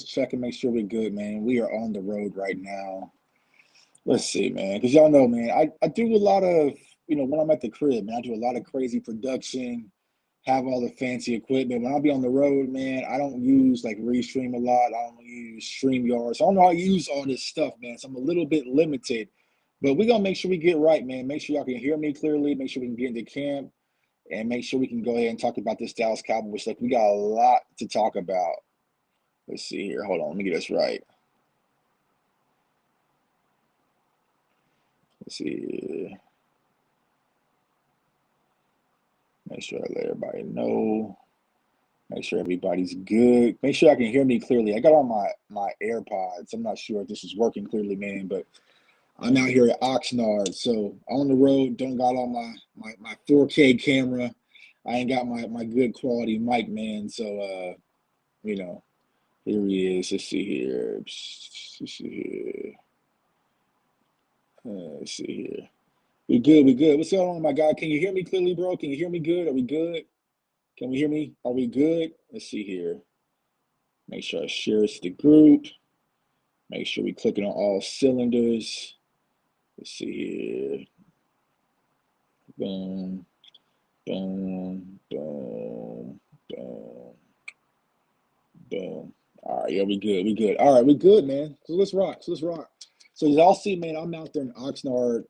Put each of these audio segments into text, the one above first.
just check and make sure we're good, man. We are on the road right now. Let's see, man, because y'all know, man, I do a lot of, when I'm at the crib, man, I do a lot of crazy production, have all the fancy equipment. When I be on the road, man, I don't use like Restream a lot. I don't use StreamYard. So I don't know how to use all this stuff, man. So I'm a little bit limited. But we're going to make sure we get right, man. Make sure y'all can hear me clearly. Make sure we can get into camp. And make sure we can go ahead and talk about this Dallas Cowboys stuff. We got a lot to talk about. Let's see here. Hold on. Let me get this right. Let's see. Make sure I let everybody know. Make sure everybody's good. Make sure I can hear me clearly. I got on my AirPods. I'm not sure if this is working clearly, man, but I'm out here at Oxnard. So on the road, don't got on my 4K camera. I ain't got my good quality mic, man. So here he is. Let's see here. Let's see here. Let's see here. We good. We good. What's going on, my guy? Can you hear me clearly, bro? Can you hear me good? Are we good? Can we hear me? Are we good? Let's see here. Make sure I share it to the group. Make sure we clicking on all cylinders. Let's see here. Boom, boom, boom, boom, boom. All right, yeah, we good. We good. All right, we good, man. So let's rock. So y'all see, man, I'm out here in Oxnard,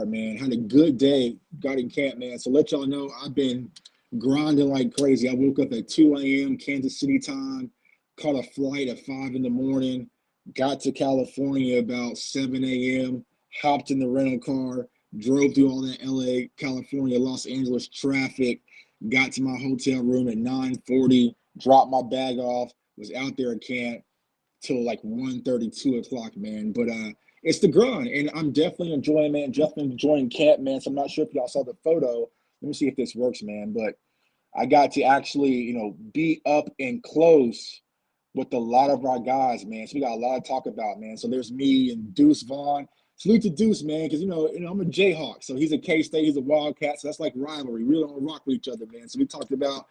man. Had a good day, got in camp, man. So let y'all know I've been grinding like crazy. I woke up at 2 a.m. Kansas City time, caught a flight at 5 in the morning, got to California about 7 a.m., hopped in the rental car, drove through all that LA, California, Los Angeles traffic, got to my hotel room at 9:40, dropped my bag off, was out there at camp till like 1:30, 2 o'clock, man. But it's the grind, and I'm definitely enjoying, man. Definitely enjoying camp, man. So I'm not sure if y'all saw the photo. Let me see if this works, man. But I got to actually, be up and close with a lot of our guys, man. So we got a lot to talk about, man. So there's me and Deuce Vaughn. Salute to Deuce, man, because I'm a Jayhawk. So he's a K-State, he's a Wildcat. So that's like rivalry. We don't rock with each other, man. So we talked about,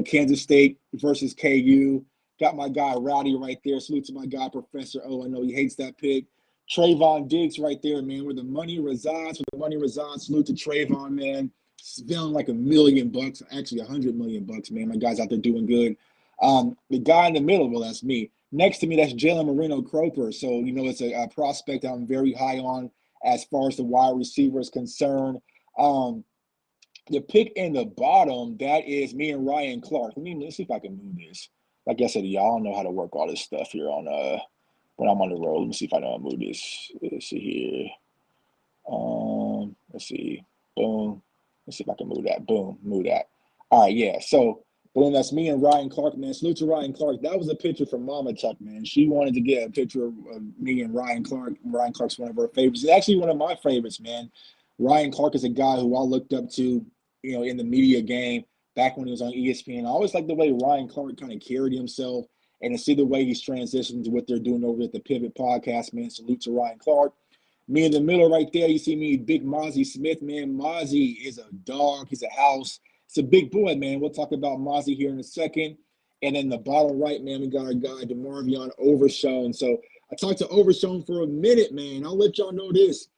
Kansas State versus KU. Got my guy Rowdy right there. Salute to my guy Professor O. I know he hates that pick. Trayvon Diggs right there, man. Where the money resides. Salute to Trayvon, man. Feeling like $1 million, actually $100 million, man. My guy's out there doing good. The guy in the middle, well, that's me. Next to me, that's Jalen Moreno-Cropper. So, it's a prospect I'm very high on as far as the wide receiver is concerned. The pick in the bottom, that is me and Ryan Clark. Let's see if I can move this. Like I said, y'all know how to work all this stuff here on when I'm on the road. Let me see if I know how to move this. Let's see here. Let's see. Boom. Let's see if I can move that. Boom. Move that. All right, yeah. So, boom, that's me and Ryan Clark, man. Salute to Ryan Clark. That was a picture from Mama Chuck, man. She wanted to get a picture of me and Ryan Clark. Ryan Clark's one of her favorites. He's actually one of my favorites, man. Ryan Clark is a guy who I looked up to, in the media game back when he was on ESPN. I always liked the way Ryan Clark kind of carried himself, and to see the way he's transitioned to what they're doing over at the Pivot Podcast, man. Salute to Ryan Clark. Me in the middle right there, you see me, Big Mozzie Smith, man. Mozzie is a dog. He's a house. It's a big boy, man. We'll talk about Mozzie here in a second. And in the bottom right, man, we got our guy, DeMarvion Overshown. So I talked to Overshown for a minute, man. I'll let y'all know this.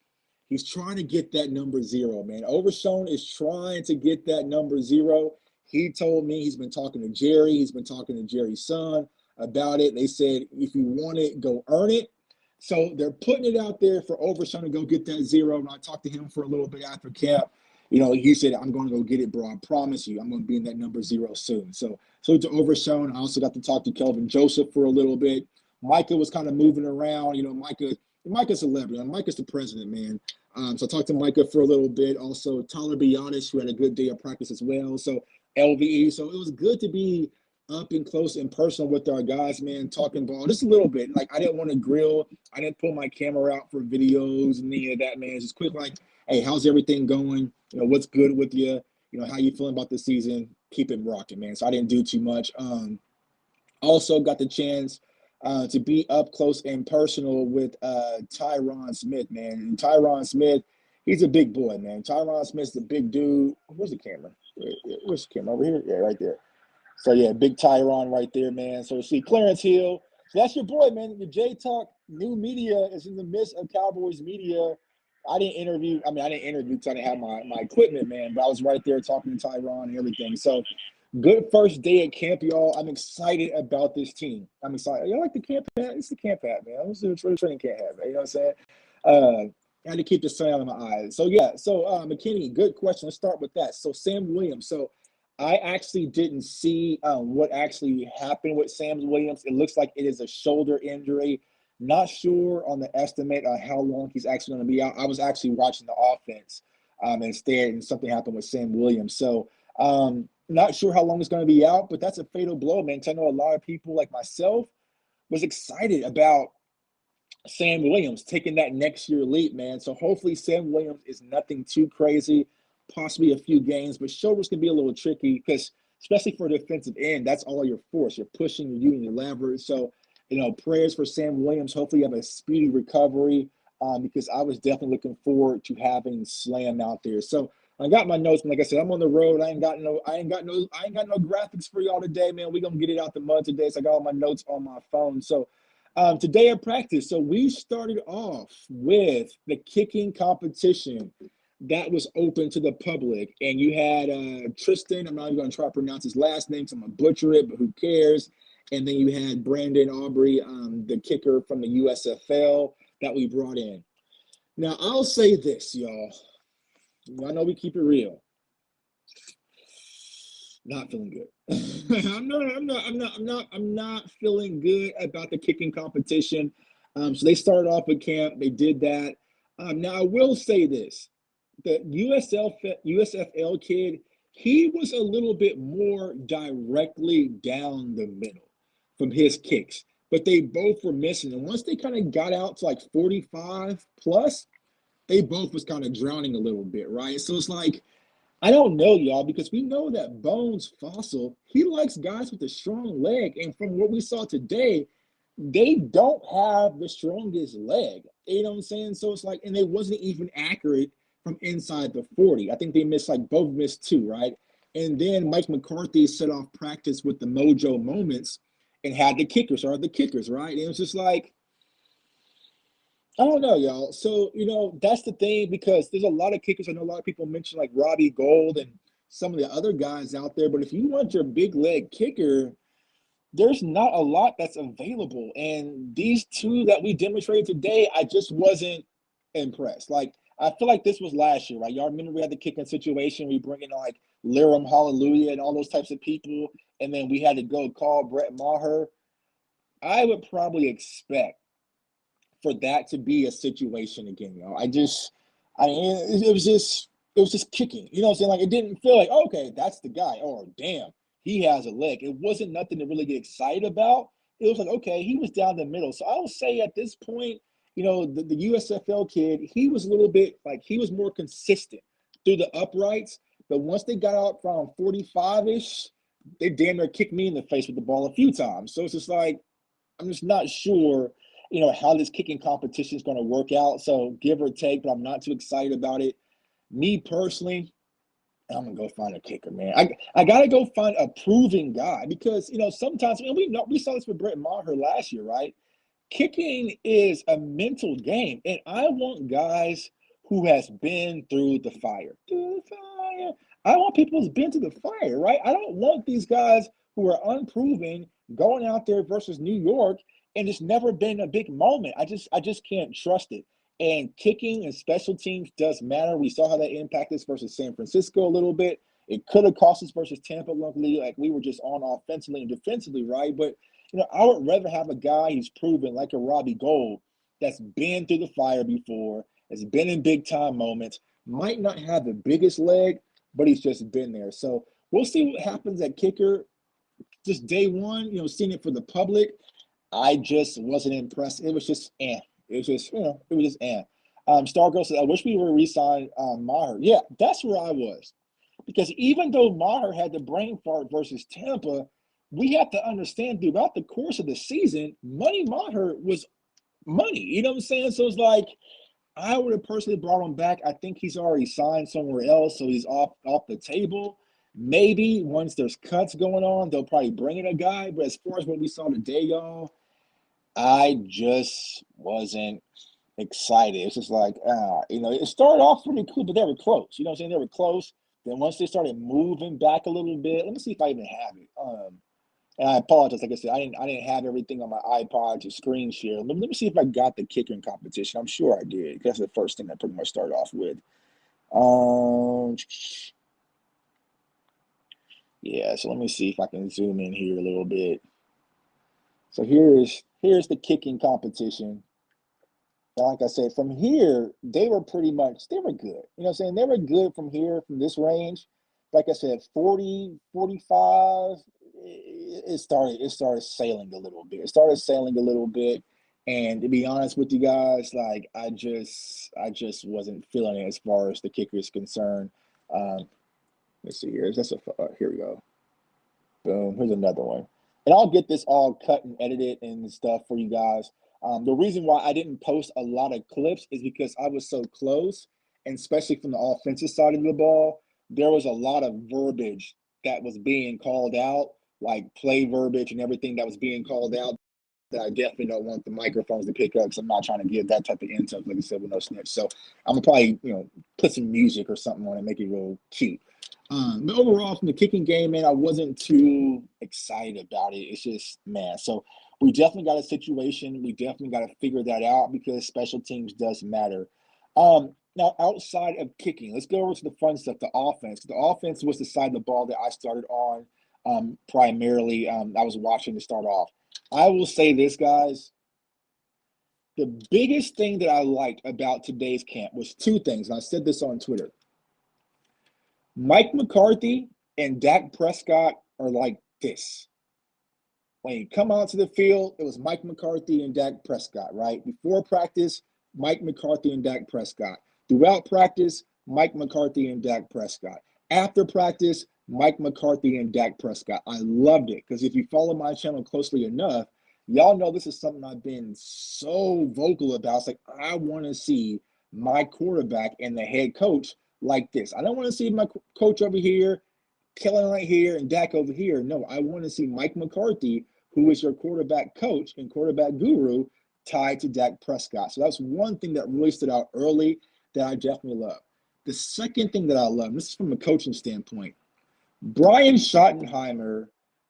He's trying to get that number 0, man. Overshown is trying to get that number 0. He told me he's been talking to Jerry. He's been talking to Jerry's son about it. They said, if you want it, go earn it. So they're putting it out there for Overshown to go get that 0. And I talked to him for a little bit after camp. He said, I'm going to go get it, bro. I promise you, I'm going to be in that number 0 soon. So to Overshown. I also got to talk to Kelvin Joseph for a little bit. Micah was kind of moving around. Micah's a celebrity. Micah's the president, man. So I talked to Micah for a little bit. Also, Tyler Bionis, who had a good day of practice as well. So LVE. So it was good to be up and close and personal with our guys, man, talking ball just a little bit. Like, I didn't want to grill. I didn't pull my camera out for videos and any of that, man. It's just quick, like, hey, how's everything going? What's good with you? How you feeling about the season? Keep it rocking, man. So I didn't do too much. Also got the chance to be up close and personal with Tyron Smith, man. And Tyron Smith, he's a big boy, man. Tyron Smith's a big dude. Where's the camera? Where's the camera? Over here? Yeah, right there. So, yeah, big Tyron right there, man. So, see, Clarence Hill, That's your boy, man. The J Talk New Media is in the midst of Cowboys media. I didn't interview because I didn't have my equipment, man, but I was right there talking to Tyron and everything. So good first day at camp, y'all. I'm excited about this team. I'm excited. Y'all like the camp hat? It's the camp hat, man. It's the training camp hat, man. You know what I'm saying? I had to keep the sun out of my eyes. So, yeah. So, McKinney, good question. Let's start with that. So, Sam Williams. So, I actually didn't see what actually happened with Sam Williams. It looks like it is a shoulder injury. Not sure on the estimate on how long he's actually going to be out. I was actually watching the offense instead, and something happened with Sam Williams. So, not sure how long it's going to be out, but that's a fatal blow, man. 'Cause I know a lot of people like myself was excited about Sam Williams taking that next year leap, man. So hopefully Sam Williams is nothing too crazy, possibly a few games, but shoulders can be a little tricky because especially for a defensive end, that's all your force. You're pushing, you're using your leverage. So, prayers for Sam Williams. Hopefully you have a speedy recovery because I was definitely looking forward to having Slam out there. So I got my notes, and like I said, I'm on the road. I ain't got no graphics for y'all today, man. We're gonna get it out the mud today. So I got all my notes on my phone. So today at practice, so we started off with the kicking competition that was open to the public. And you had Tristan, I'm not even going to try to pronounce his last name, so I'm going to butcher it, but who cares? And then you had Brandon Aubrey, the kicker from the USFL that we brought in. Now, I'll say this, y'all. I know we keep it real. Not feeling good. I'm not feeling good about the kicking competition. So they started off with camp. They did that. Now I will say this: the USFL kid, he was a little bit more directly down the middle from his kicks, but they both were missing. And once they kind of got out to like 45 plus, they both was kind of drowning a little bit, right? So it's like, I don't know, y'all, because we know that Bones Fossil, he likes guys with a strong leg. And from what we saw today, they don't have the strongest leg. You know what I'm saying? So it's like, and they wasn't even accurate from inside the 40. I think they both missed two, right? And then Mike McCarthy set off practice with the mojo moments and had the kickers, right? And it was just like, I don't know, y'all. So, that's the thing because there's a lot of kickers. I know a lot of people mention like Robbie Gold and some of the other guys out there. But if you want your big leg kicker, there's not a lot that's available. And these two that we demonstrated today, I just wasn't impressed. Like, I feel like this was last year, right? Y'all remember we had the kicking situation. We bring in like Liram Hallelujah and all those types of people. And then we had to go call Brett Maher. I would probably expect for that to be a situation again, it was just kicking. You know what I'm saying? Like, it didn't feel like, okay, that's the guy. Oh, damn, he has a leg. It wasn't nothing to really get excited about. It was like, okay, he was down the middle. So I would say at this point, the USFL kid, he was a little bit like he was more consistent through the uprights. But once they got out from 45-ish, they damn near kicked me in the face with the ball a few times. So it's just like, I'm just not sure, how this kicking competition is going to work out. So give or take, but I'm not too excited about it. Me personally, I'm gonna go find a kicker, man. I gotta go find a proven guy because sometimes, and we saw this with Brett Maher last year, right? Kicking is a mental game, and I want guys who has been through the fire. Through the fire. I want people who's been through the fire, right? I don't want these guys who are unproven going out there versus New York and it's never been a big moment. I just can't trust it. And kicking and special teams does matter. We saw how that impacted us versus San Francisco a little bit. It could have cost us versus Tampa. Luckily, like we were just on offensively and defensively, right? But I would rather have a guy who's proven like a Robbie Gold that's been through the fire before, has been in big time moments, might not have the biggest leg, but he's just been there. So we'll see what happens at kicker. Just day one, seeing it for the public, I just wasn't impressed. It was just It was just, Stargirl said, I wish we were re-signed Maher. Yeah, that's where I was. Because even though Maher had the brain fart versus Tampa, we have to understand throughout the course of the season, Money Maher was money. You know what I'm saying? So it's like, I would have personally brought him back. I think he's already signed somewhere else, so he's off the table. Maybe once there's cuts going on, they'll probably bring in a guy. But as far as what we saw today, y'all, I just wasn't excited. It's just like, it started off pretty cool, but they were close. You know what I'm saying? They were close. Then once they started moving back a little bit, let me see if I even have it. And I apologize, like I said, I didn't have everything on my iPod to screen share. Let me see if I got the kicking competition. I'm sure I did. That's the first thing I pretty much started off with. Yeah, so let me see if I can zoom in here a little bit. So here's the kicking competition. Like I said, from here, they were good. You know what I'm saying? They were good from here, from this range. Like I said, 40, 45, it started sailing a little bit. It started sailing a little bit. And to be honest with you guys, like I just wasn't feeling it as far as the kicker is concerned. Um, let's see here. Here we go. Boom. Here's another one. And I'll get this all cut and edited and stuff for you guys. The reason why I didn't post a lot of clips is because I was so close, and especially from the offensive side of the ball, there was a lot of verbiage that was being called out, like play verbiage and everything that was being called out that I definitely don't want the microphones to pick up because I'm not trying to give that type of intel, like I said, with no snitch. So I'm gonna probably, put some music or something on it, make it real cute. But overall, from the kicking game, man, I wasn't too excited about it. It's just, man. So we definitely got a situation. We definitely got to figure that out because special teams does matter. Now, outside of kicking, let's go over to the fun stuff, the offense. The offense was the side of the ball that I started on primarily. I was watching to start off. I will say this, guys. The biggest thing that I liked about today's camp was two things, and I said this on Twitter. Mike McCarthy and Dak Prescott are like this. When you come out to the field, it was Mike McCarthy and Dak Prescott, right? Before practice, Mike McCarthy and Dak Prescott. Throughout practice, Mike McCarthy and Dak Prescott. After practice, Mike McCarthy and Dak Prescott. I loved it because if you follow my channel closely enough, y'all know this is something I've been so vocal about. It's like, I want to see my quarterback and the head coach like this. I don't want to see my coach over here, Kellen right here, and Dak over here. No, I want to see Mike McCarthy, who is your quarterback coach and quarterback guru, tied to Dak Prescott. So that's one thing that really stood out early that I definitely love. The second thing that I love, this is from a coaching standpoint, Brian Schottenheimer,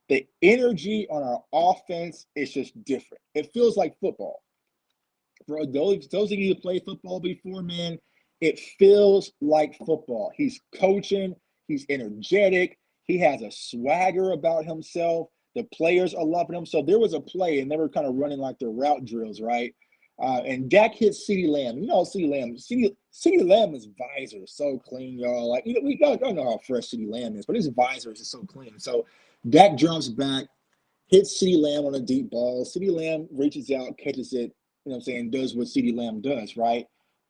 the energy on our offense is just different. It feels like football. For those of you who played football before, man, it feels like football. He's coaching, he's energetic, he has a swagger about himself. The players are loving him. So there was a play, and they were kind of running like their route drills, right? And Dak hit CeeDee Lamb. You know, CeeDee Lamb is visor so clean, y'all. Like, we don't know how fresh CeeDee Lamb is, but his visor is just so clean. So Dak jumps back, hits CeeDee Lamb on a deep ball. CeeDee Lamb reaches out, catches it, you know what I'm saying, does what CeeDee Lamb does, right?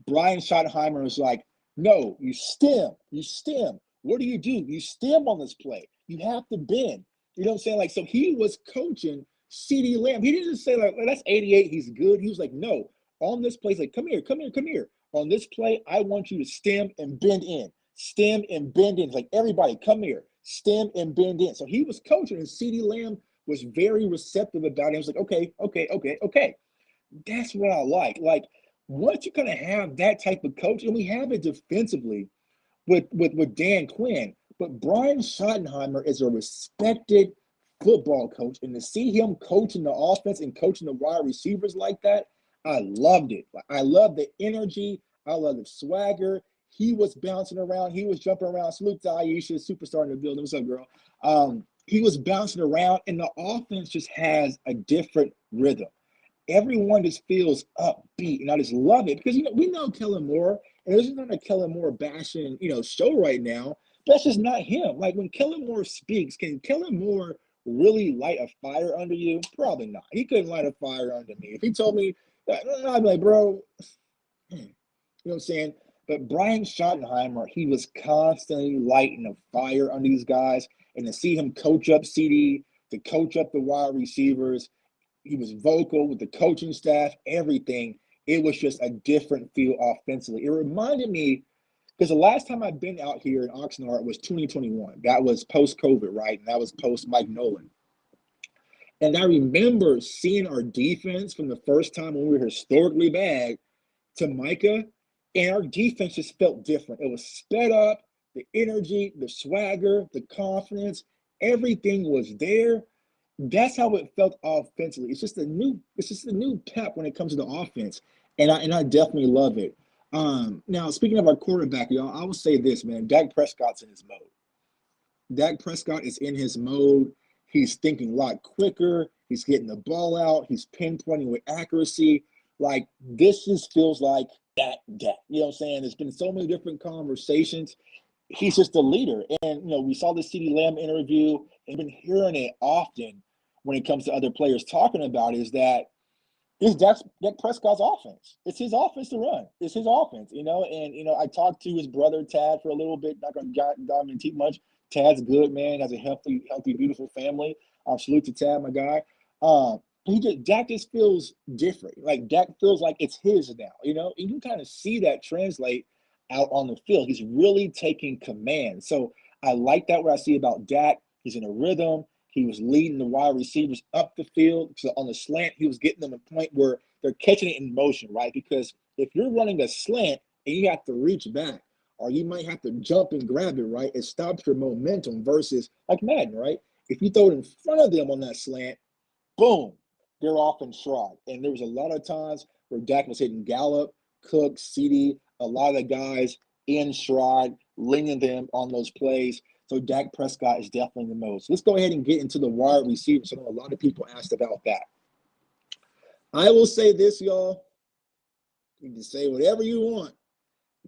Brian Schottenheimer is like, no, you stem. You stem. What do? You stem on this play. You have to bend. You know what I'm saying? Like, so he was coaching CeeDee Lamb. He didn't just say, like, well, that's 88, he's good. He was like, no, on this play, he's like, come here, come here, come here. On this play, I want you to stem and bend in. Stem and bend in. It's like, everybody, come here. Stem and bend in. So he was coaching, and CeeDee Lamb was very receptive about it. He was like, okay, okay, okay, okay. That's what I like. Like, once you kind of have that type of coach, and we have it defensively with Dan Quinn, but Brian Schottenheimer is a respected football coach, and to see him coaching the offense and coaching the wide receivers like that, I loved it. I love the energy. I love the swagger. He was bouncing around. He was jumping around. Salute to Aisha, superstar in the building. What's up, girl? He was bouncing around, and the offense just has a different rhythm. Everyone just feels upbeat, and I just love it because we know Kellen Moore, and there's not a Kellen Moore bashing show right now. But that's just not him. Like, when Kellen Moore speaks, can Kellen Moore really light a fire under you? Probably not. He couldn't light a fire under me. If he told me that, I'd be like, bro, you know what I'm saying? But Brian Schottenheimer, he was constantly lighting a fire on these guys, and to see him coach up CD, to coach up the wide receivers. He was vocal with the coaching staff, everything. It was just a different feel offensively. It reminded me, because the last time I've been out here in Oxnard was 2021. That was post-COVID, right? And that was post-Mike Nolan. And I remember seeing our defense from the first time when we were historically bad to Micah, and our defense just felt different. It was sped up, the energy, the swagger, the confidence, everything was there. That's how it felt offensively. It's just a new pep when it comes to the offense. And I definitely love it. Now speaking of our quarterback, y'all, I will say this, man. Dak Prescott's in his mode. Dak Prescott is in his mode. He's thinking a lot quicker. He's getting the ball out. He's pinpointing with accuracy. Like, this just feels like that. You know what I'm saying? There's been so many different conversations. He's just a leader. And, we saw the CeeDee Lamb interview and been hearing it often when it comes to other players talking about is that it's Dak Prescott's offense. It's his offense to run. It's his offense, And, I talked to his brother, Tad, for a little bit. Not going to dive into too much. Tad's good, man. Has a healthy, beautiful family. Salute to Tad, my guy. Dak just feels different. Like, Dak feels like it's his now, And you can kind of see that translate out on the field. He's really taking command. So I like that what I see about Dak. He's in a rhythm. He was leading the wide receivers up the field. So on the slant, he was getting them a point where they're catching it in motion, right? Because if you're running a slant and you have to reach back, or you might have to jump and grab it, right? It stops your momentum versus like Madden, right? If you throw it in front of them on that slant, boom, they're off in stride. And there was a lot of times where Dak was hitting Gallup, Cook, CeeDee, a lot of the guys in stride, leaning them on those plays. So Dak Prescott is definitely the most. Let's go ahead and get into the wide receivers. I know a lot of people asked about that. I will say this, y'all. You can say whatever you want.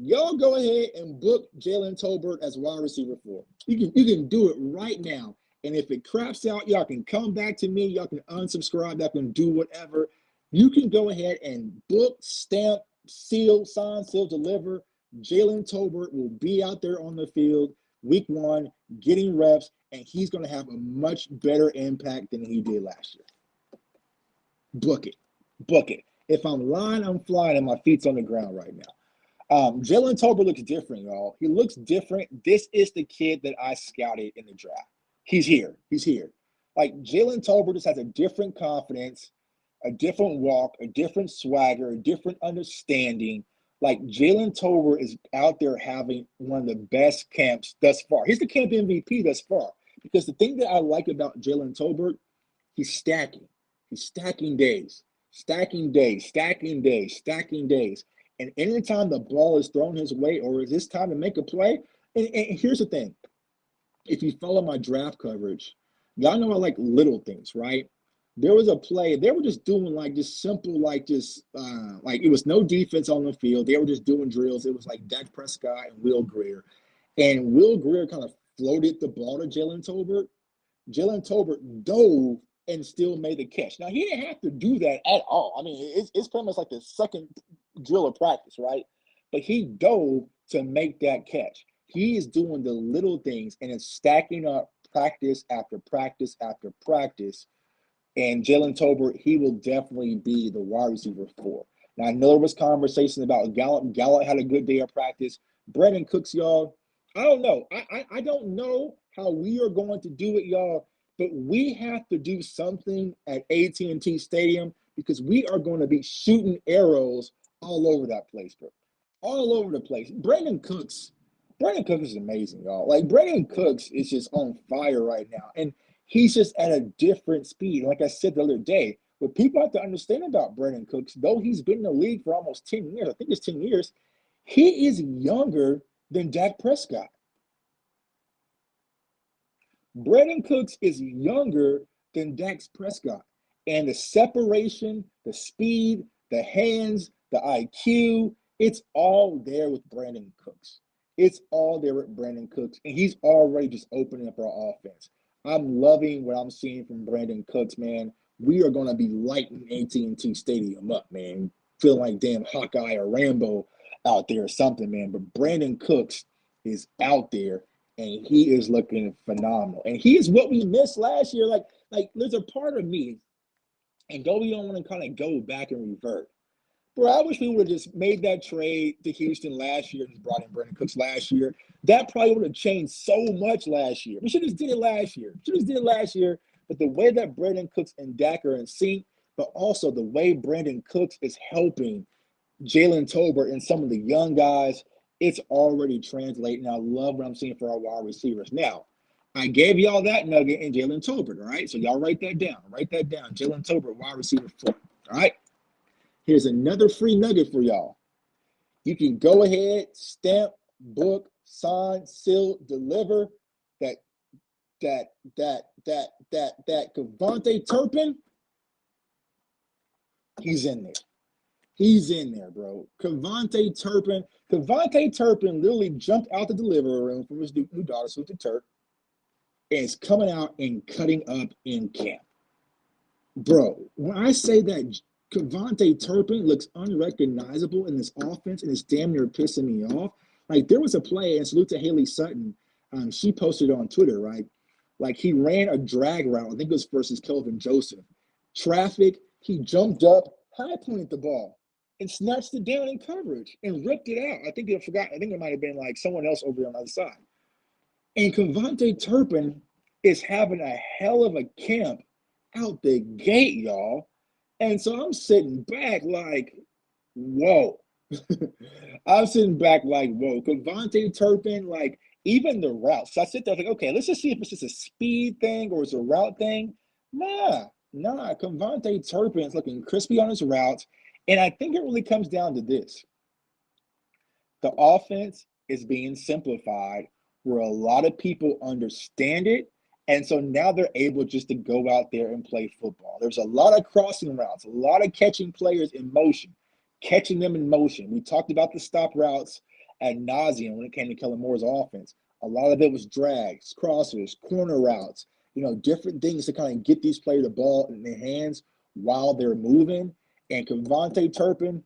Y'all go ahead and book Jalen Tolbert as wide receiver 4. You can do it right now. And if it craps out, y'all can come back to me. Y'all can unsubscribe. Y'all can do whatever. You can go ahead and book, stamp, seal, sign, seal, deliver. Jalen Tolbert will be out there on the field week 1, getting reps, and he's going to have a much better impact than he did last year. Book it. Book it. If I'm lying, I'm flying, and my feet's on the ground right now. Jalen Tolbert looks different, y'all. He looks different. This is the kid that I scouted in the draft. He's here. He's here. Like, Jalen Tolbert just has a different confidence, a different walk, a different swagger, a different understanding. Like, Jalen Tolbert is out there having one of the best camps thus far. He's the camp MVP thus far. Because the thing that I like about Jalen Tolbert, he's stacking. He's stacking days, stacking days, stacking days, stacking days. And anytime the ball is thrown his way or is this time to make a play, and here's the thing. If you follow my draft coverage, y'all know I like little things, right? There was a play, they were just doing like just simple, like it was no defense on the field. They were just doing drills. It was like Dak Prescott and Will Grier. And Will Grier kind of floated the ball to Jalen Tolbert. Jalen Tolbert dove and still made the catch. Now, he didn't have to do that at all. I mean, it's pretty much like the second drill of practice, right? But he dove to make that catch. He is doing the little things and it's stacking up practice after practice after practice. And Jalen Tolbert, he will definitely be the wide receiver 4. Now, I know there was conversation about Gallup. Gallup had a good day of practice. Brandon Cooks, y'all, I don't know. I don't know how we are going to do it, y'all, but we have to do something at AT&T Stadium because we are going to be shooting arrows all over that place, bro. All over the place. Brandon Cooks is amazing, y'all. Like, Brandon Cooks is just on fire right now. And he's just at a different speed. Like I said the other day, what people have to understand about Brandon Cooks, though he's been in the league for almost 10 years, I think it's 10 years, he is younger than Dak Prescott. Brandon Cooks is younger than Dak Prescott. And the separation, the speed, the hands, the IQ, it's all there with Brandon Cooks. It's all there with Brandon Cooks. And he's already just opening up our offense. I'm loving what I'm seeing from Brandon Cooks, man. We are going to be lighting AT&T Stadium up, man. Feeling like damn Hawkeye or Rambo out there or something, man. But Brandon Cooks is out there, and he is looking phenomenal. And he is what we missed last year. Like there's a part of me, and though we don't want to kind of go back and revert, bro, I wish we would have just made that trade to Houston last year, just brought in Brandon Cooks last year. That probably would have changed so much last year. We should have just did it last year. but the way that Brandon Cooks and Dak are in sync, but also the way Brandon Cooks is helping Jalen Tolbert and some of the young guys, it's already translating. I love what I'm seeing for our wide receivers. Now, I gave y'all that nugget in Jalen Tolbert, all right? So y'all write that down. Write that down. Jalen Tolbert, wide receiver 4, all right? Here's another free nugget for y'all. You can go ahead, stamp, book, sign, seal, deliver that Kevontae Turpin, he's in there. He's in there, bro. Kevontae Turpin literally jumped out the delivery room from his new daughter, Salute to Turk, and is coming out and cutting up in camp. Bro, when I say that Kevontae Turpin looks unrecognizable in this offense and it's damn near pissing me off. Like, there was a play, and salute to Haley Sutton. She posted on Twitter, right? Like, he ran a drag route. I think it was versus Kelvin Joseph. Traffic, he jumped up, high pointed the ball, and snatched it down in coverage and ripped it out. I think it might have been like someone else over on the other side. And Kevontae Turpin is having a hell of a camp out the gate, y'all. And so I'm sitting back like, whoa. I'm sitting back like, whoa. Kevontae Turpin, like, even the routes. So I sit there like, okay, let's just see if it's just a speed thing or it's a route thing. Nah. Kevontae Turpin is looking crispy on his routes. And I think it really comes down to this. The offense is being simplified where a lot of people understand it. And so now they're able just to go out there and play football. There's a lot of crossing routes, a lot of catching players in motion, catching them in motion. We talked about the stop routes ad nauseum when it came to Kellen Moore's offense. A lot of it was drags, crossers, corner routes, different things to kind of get these players the ball in their hands while they're moving. And Kevontae Turpin,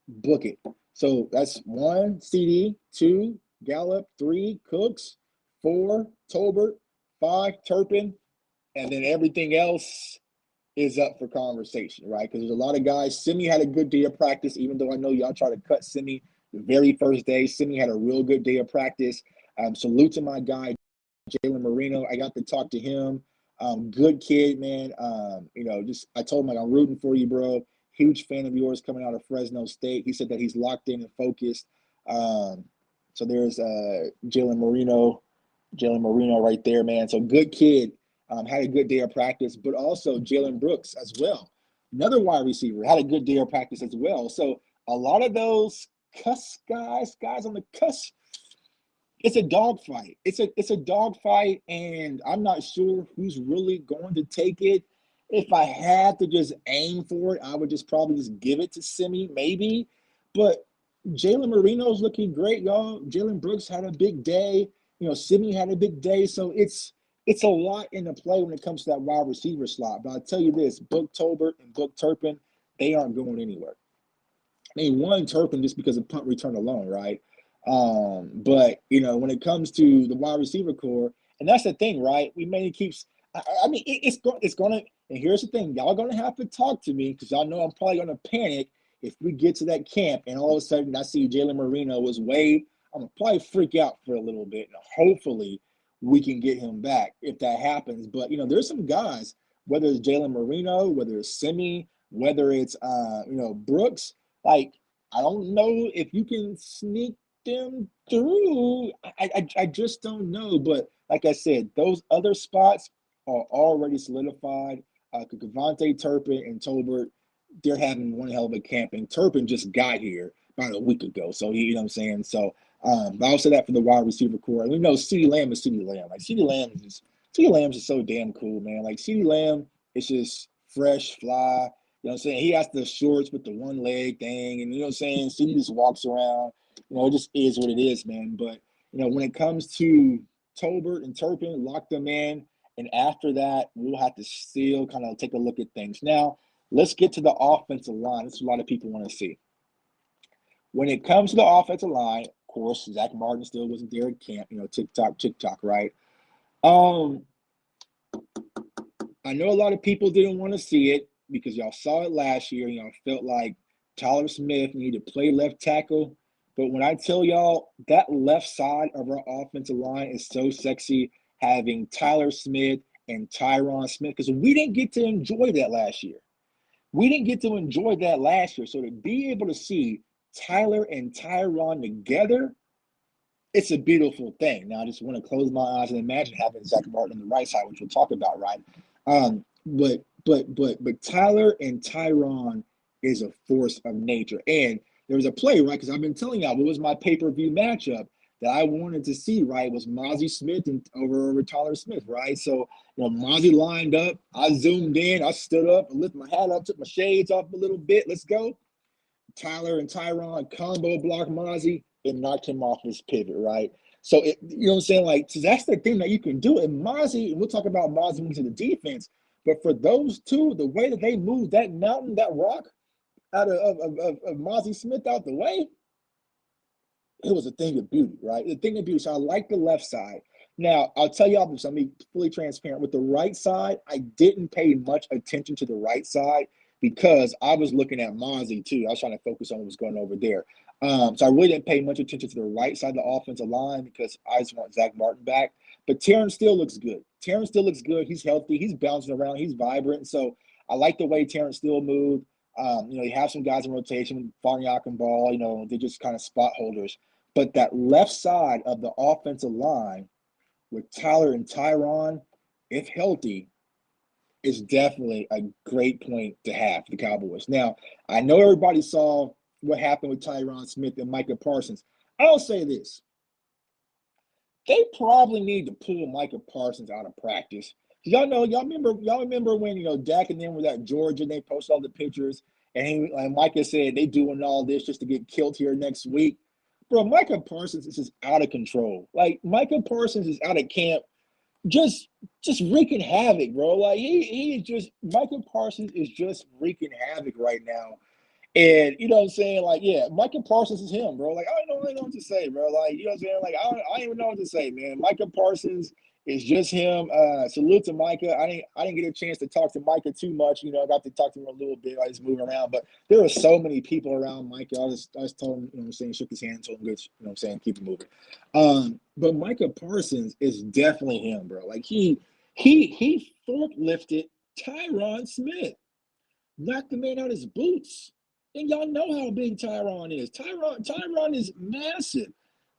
book it. So that's 1, CD, 2, Gallup, 3, Cooks, 4, Tolbert, 5, Turpin, and then everything else is up for conversation, right? Because there's a lot of guys. Simi had a good day of practice, even though I know y'all try to cut Simi the very first day. Simi had a real good day of practice. Salute to my guy, Jalen Marino. I got to talk to him. Good kid, man. I told him, like, I'm rooting for you, bro. Huge fan of yours coming out of Fresno State. He said that he's locked in and focused. So there's Jalen Marino right there, man. So good kid. Had a good day of practice, but also Jalen Brooks as well. Another wide receiver, had a good day of practice as well. So a lot of those guys on the cusp, it's a dogfight. It's a dogfight, and I'm not sure who's really going to take it. If I had to just aim for it, I would just probably just give it to Simi, maybe. But Jalen Marino's looking great, y'all. Jalen Brooks had a big day. Simi had a big day. So it's a lot in the play when it comes to that wide receiver slot. But I'll tell you this, Book Tolbert and Book Turpin, they aren't going anywhere. I mean, one Turpin just because of punt return alone, right? But when it comes to the wide receiver core, and that's the thing, right? We mainly keeps. I mean, it's gonna. And here's the thing, y'all gonna have to talk to me because y'all know I'm probably gonna panic if we get to that camp and all of a sudden I see Jalen Marino was waived. I'm gonna probably freak out for a little bit, and hopefully we can get him back if that happens. But there's some guys, whether it's Jalen Marino, whether it's Simi, whether it's Brooks, like I don't know if you can sneak them through. I just don't know. But like I said, those other spots are already solidified. Kevontae Turpin and Tolbert, they're having one hell of a camp. And Turpin just got here about a week ago. So, you know what I'm saying? So, but I'll say that for the wide receiver core. And we know CeeDee Lamb is CeeDee Lamb. Like, CeeDee Lamb's just so damn cool, man. Like, CeeDee Lamb is just fresh, fly. You know what I'm saying? He has the shorts with the one leg thing. And you know what I'm saying? CeeDee just walks around. It just is what it is, man. But, when it comes to Tolbert and Turpin, lock them in. And after that, we'll have to still kind of take a look at things. Now, let's get to the offensive line. That's what a lot of people want to see. When it comes to the offensive line, of course, Zach Martin still wasn't there at camp. TikTok, right? I know a lot of people didn't want to see it because y'all saw it last year. Y'all felt like Tyler Smith needed to play left tackle. But when I tell y'all that left side of our offensive line is so sexy, having Tyler Smith and Tyron Smith, because we didn't get to enjoy that last year. We didn't get to enjoy that last year. So to be able to see Tyler and Tyron together, it's a beautiful thing. Now I just want to close my eyes and imagine having Zach Martin on the right side, which we'll talk about, right? But Tyler and Tyron is a force of nature. And there was a play, right? Because I've been telling y'all what was my pay-per-view matchup that I wanted to see, right? Was Mozzie Smith and over Tyler Smith, right? So Mozzie lined up, I zoomed in, I stood up, I lifted my hat up, took my shades off a little bit. Let's go. Tyler and Tyron combo block Mozzie and knocked him off his pivot, right? So, you know what I'm saying? Like, so that's the thing that you can do. And Mozzie, and we'll talk about Mozzie into the defense, but for those two, the way that they moved that mountain, that rock out of Mozzie Smith out the way, it was a thing of beauty, right? The thing of beauty. So I like the left side. Now, I'll tell y'all this, I'll be fully transparent. With the right side, I didn't pay much attention to the right side because I was looking at Mozzie too. I was trying to focus on what was going over there. So I really didn't pay much attention to the right side of the offensive line because I just want Zach Martin back. But Terrence still looks good. Terrence still looks good. He's healthy. He's bouncing around. He's vibrant. So I like the way Terrence still moved. You have some guys in rotation, Farniak and Ball, they're just kind of spot holders. But that left side of the offensive line with Tyler and Tyron, if healthy, is definitely a great point to have for the Cowboys. Now, I know everybody saw what happened with Tyron Smith and Micah Parsons. I'll say this. They probably need to pull Micah Parsons out of practice. Y'all remember when, Dak and them were at Georgia and they posted all the pictures and Micah said they doing all this just to get killed here next week. Bro, Micah Parsons is just out of control. Like, Micah Parsons is out of camp, just wreaking havoc, bro. Like, he is just – Micah Parsons is just wreaking havoc right now. And, you know what I'm saying? Like, yeah, Micah Parsons is him, bro. Like, I don't know what to say, bro. Like, you know what I'm saying? Like, I don't even know what to say, man. Micah Parsons is just him. Salute to Micah. I didn't get a chance to talk to Micah too much. I got to talk to him a little bit. I just moving around. But there were so many people around Micah. I just told him, shook his hand, told him good, keep it moving. But Micah Parsons is definitely him, bro. Like, he forklifted Tyron Smith, knocked the man out his boots. And y'all know how big Tyron is. Tyron is massive.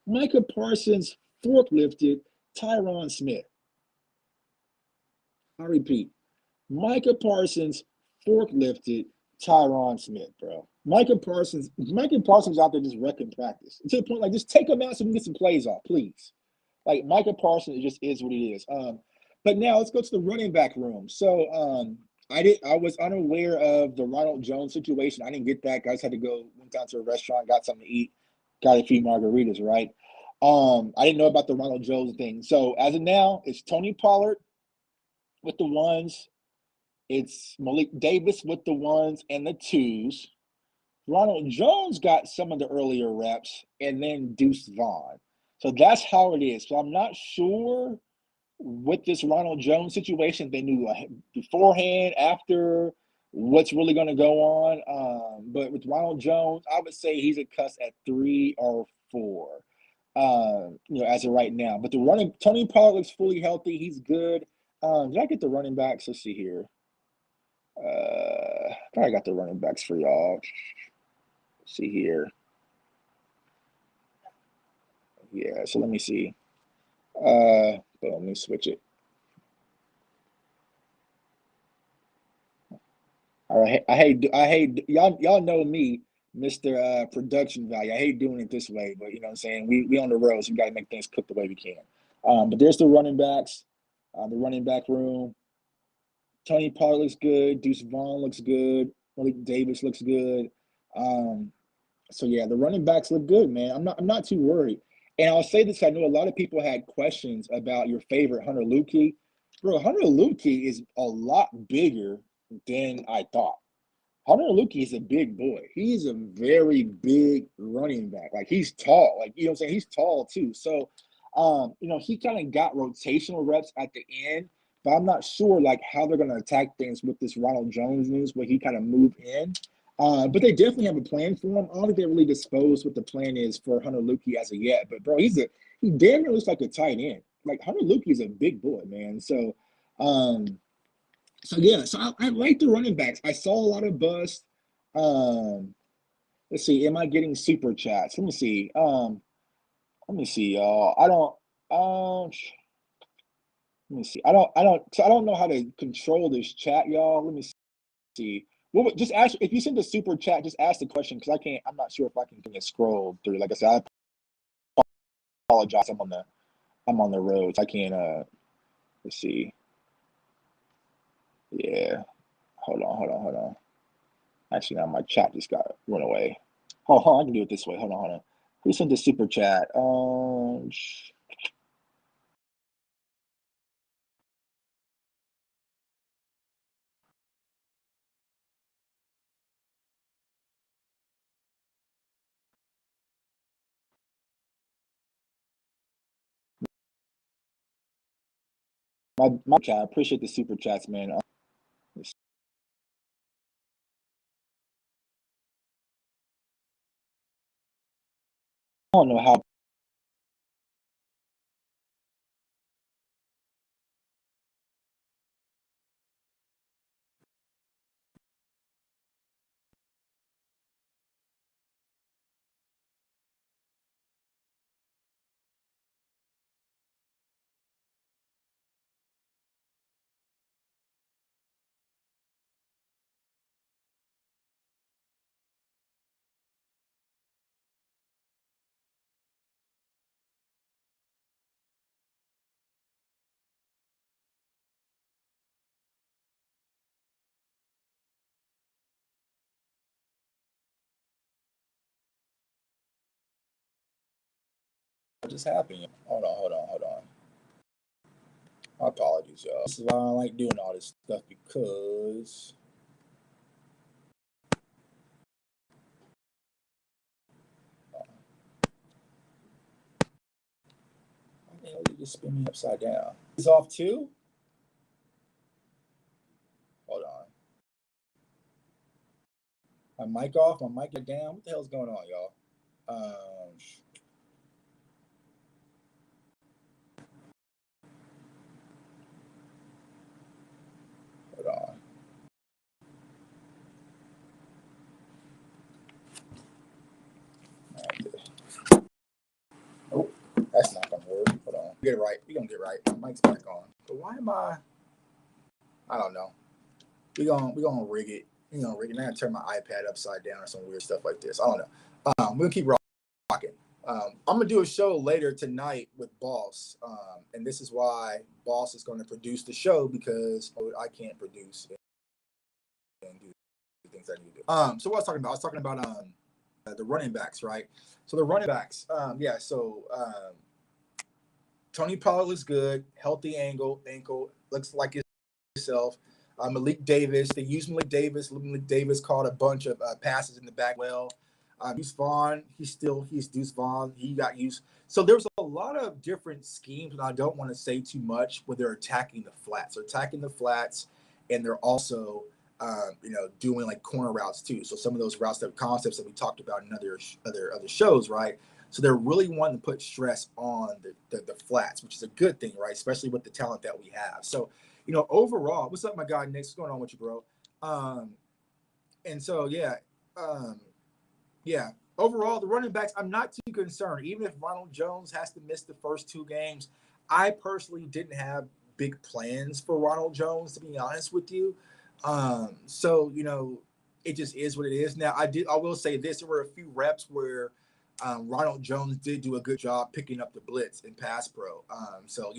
Micah Parsons forklifted Tyron Smith. I repeat, Micah Parsons forklifted Tyron Smith, bro. Micah Parsons out there just wrecking practice. To the point, like, just take him out so we can get some plays off, please. Like, Micah Parsons just is what he is. But now let's go to the running back room. So I was unaware of the Ronald Jones situation. I didn't get that. Guys had to went down to a restaurant, got something to eat, got a few margaritas, right? I didn't know about the Ronald Jones thing. So as of now, it's Tony Pollard with the ones. It's Malik Davis with the ones and the twos. Ronald Jones got some of the earlier reps, and then Deuce Vaughn. So that's how it is. So I'm not sure with this Ronald Jones situation, they knew beforehand, after, what's really going to go on. But with Ronald Jones, I would say he's a cuss at 3 or 4, as of right now. But Tony Pollard looks fully healthy. He's good. Did I get the running backs? Let's see here. I got the running backs for y'all. Let's see here. Yeah, so let me see. But let me switch it. All right, I hate y'all know me, Mr. Production Value. I hate doing it this way, but you know what I'm saying? We on the road, so we got to make things cook the way we can. But there's the running backs, the running back room. Tony Pollard looks good. Deuce Vaughn looks good. Malik Davis looks good. So yeah, the running backs look good, man. I'm not too worried. And I'll say this: I know a lot of people had questions about your favorite Hunter Luepke. Bro, Hunter Luepke is a lot bigger than I thought. Hunter Luepke is a big boy. He's a very big running back. Like, he's tall. Like, you know what I'm saying? He's tall too. So, he kind of got rotational reps at the end, but I'm not sure, like, how they're going to attack things with this Ronald Jones news where he kind of moved in. But they definitely have a plan for him. I don't think they really disclosed what the plan is for Hunter Luepke as of yet. But, bro, he damn near looks like a tight end. Like, Hunter Luepke is a big boy, man. So, So yeah, so I like the running backs. I saw a lot of buzz. Um, let's see, am I getting super chats? Let me see. Let me see, y'all. I don't. Let me see. So I don't know how to control this chat, y'all. Let me see. Just ask if you send a super chat. Just ask the question because I can't. I'm not sure if I can scroll through. Like I said, I apologize. I'm on the road. So I can't. Let's see. Yeah. Hold on. Actually, now my chat just got run away. Hold on. I can do it this way. Hold on. Who sent the super chat? My chat. I appreciate the super chats, man. I don't know how. What just happened? Hold on. My apologies, y'all. This is why I don't like doing all this stuff because why the hell did you just spin me upside down? It's off too? Hold on. My mic off, my mic down. What the hell's going on, y'all? Um, Hold on. Oh, that's not gonna work. Hold on. Get it right. We gonna get it right. My mic's back on. But why am I don't know. We gonna rig it. You know, rig it. I'm gonna turn my iPad upside down or some weird stuff like this. I don't know. We'll keep rocking. I'm gonna do a show later tonight with Boss, and this is why Boss is going to produce the show because I can't produce and do the things I need to do. So what I was talking about? I was talking about the running backs, right? So the running backs, yeah. So Tony Pollard looks good, healthy ankle looks like himself. Malik Davis, they used Malik Davis. Malik Davis caught a bunch of passes in the back well. Deuce Vaughn, he's Deuce Vaughn. He got used. So there's a lot of different schemes, and I don't want to say too much when they're attacking the flats. They're attacking the flats, and they're also, doing like corner routes too. So some of those routes, that concepts that we talked about in other shows, right? So they're really wanting to put stress on the flats, which is a good thing, right? Especially with the talent that we have. So overall, what's up, my guy Nick? What's going on with you, bro? And so um, yeah. Overall, the running backs, I'm not too concerned. Even if Ronald Jones has to miss the first two games, I personally didn't have big plans for Ronald Jones, to be honest with you. So it just is what it is. Now, I will say this: there were a few reps where Ronald Jones did do a good job picking up the blitz in pass pro. So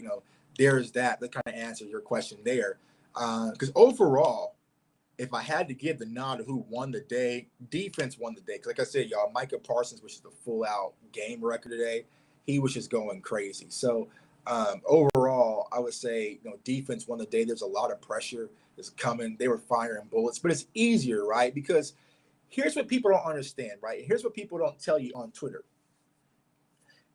there's that. That kind of answers your question there. Because overall, if I had to give the nod to who won the day, defense won the day. Because like I said, y'all, Micah Parsons, which is the full-out game record today, he was just going crazy. So overall, I would say defense won the day. There's a lot of pressure that's coming. They were firing bullets, but it's easier, right? Because here's what people don't understand, right? Here's what people don't tell you on Twitter.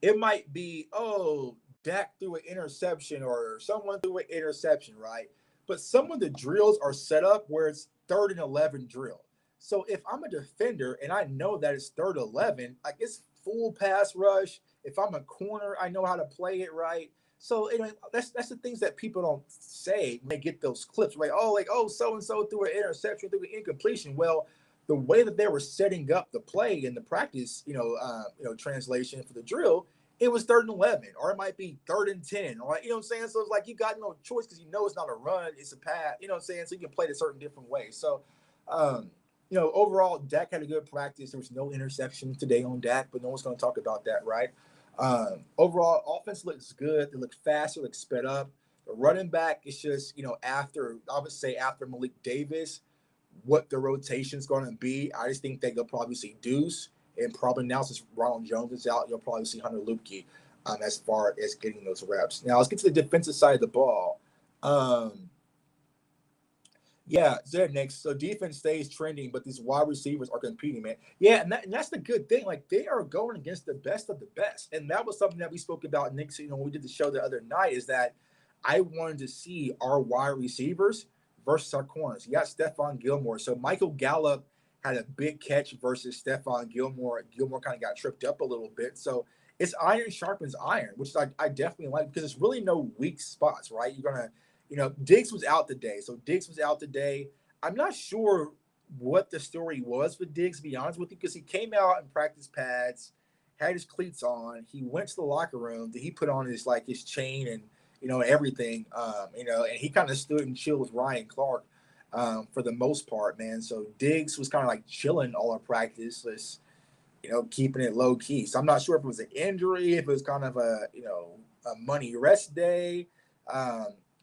It might be, oh, Dak threw an interception or someone threw an interception, right? But some of the drills are set up where it's 3rd and 11 drill. So if I'm a defender and I know that it's 3rd and 11, like it's full pass rush. If I'm a corner, I know how to play it right. So anyway, that's the things that people don't say when they get those clips. Like, so and so threw an interception, threw an incompletion. Well, the way that they were setting up the play in the practice, translation for the drill, it was 3rd and 11, or it might be 3rd and 10, or you know what I'm saying. So it's like you got no choice because it's not a run, it's a pass. You know what I'm saying. So you can play it a certain different way. So, overall, Dak had a good practice. There was no interception today on Dak, but no one's going to talk about that, right? Overall, offense looks good. They look fast. They look sped up. The running back is just, after, I would say after Malik Davis, what the rotation is going to be. I just think that you'll probably see Deuce, and probably now since Ronald Jones is out, you'll probably see Hunter Luepke as far as getting those reps. Now, let's get to the defensive side of the ball. Yeah, Zed next. So defense stays trending, but these wide receivers are competing, man. Yeah, and that's the good thing. Like, they are going against the best of the best. And that was something that we spoke about, Nick, when we did the show the other night, is that I wanted to see our wide receivers versus our corners. You got Stephon Gilmore. So Michael Gallup had a big catch versus Stephon Gilmore. Gilmore kind of got tripped up a little bit. So it's iron sharpens iron, which I definitely like, because there's really no weak spots, right? You're going to Diggs was out today. So Diggs was out today. I'm not sure what the story was with Diggs, to be honest with you, because he came out in practice pads, had his cleats on. He went to the locker room. He put on his chain and everything. And he kind of stood and chilled with Ryan Clark for the most part, man. So Diggs was kind of like chilling all our practice, just keeping it low key. So I'm not sure if it was an injury, if it was kind of a money rest day.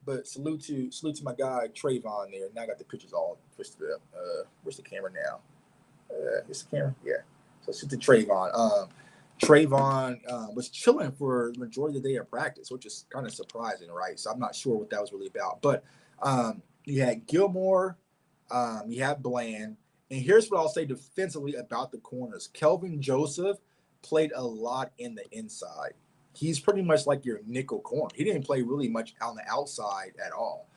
But salute to my guy Trayvon there. Now I got the pictures all twisted up. Where's the camera now? Is the camera? Yeah. So salute to Trayvon. Trayvon was chilling for the majority of the day of practice, which is kind of surprising, right? So I'm not sure what that was really about. But you had Gilmore, you had Bland, and here's what I'll say defensively about the corners. Kelvin Joseph played a lot in the inside. He's pretty much like your nickel corner. He didn't play really much on the outside at all.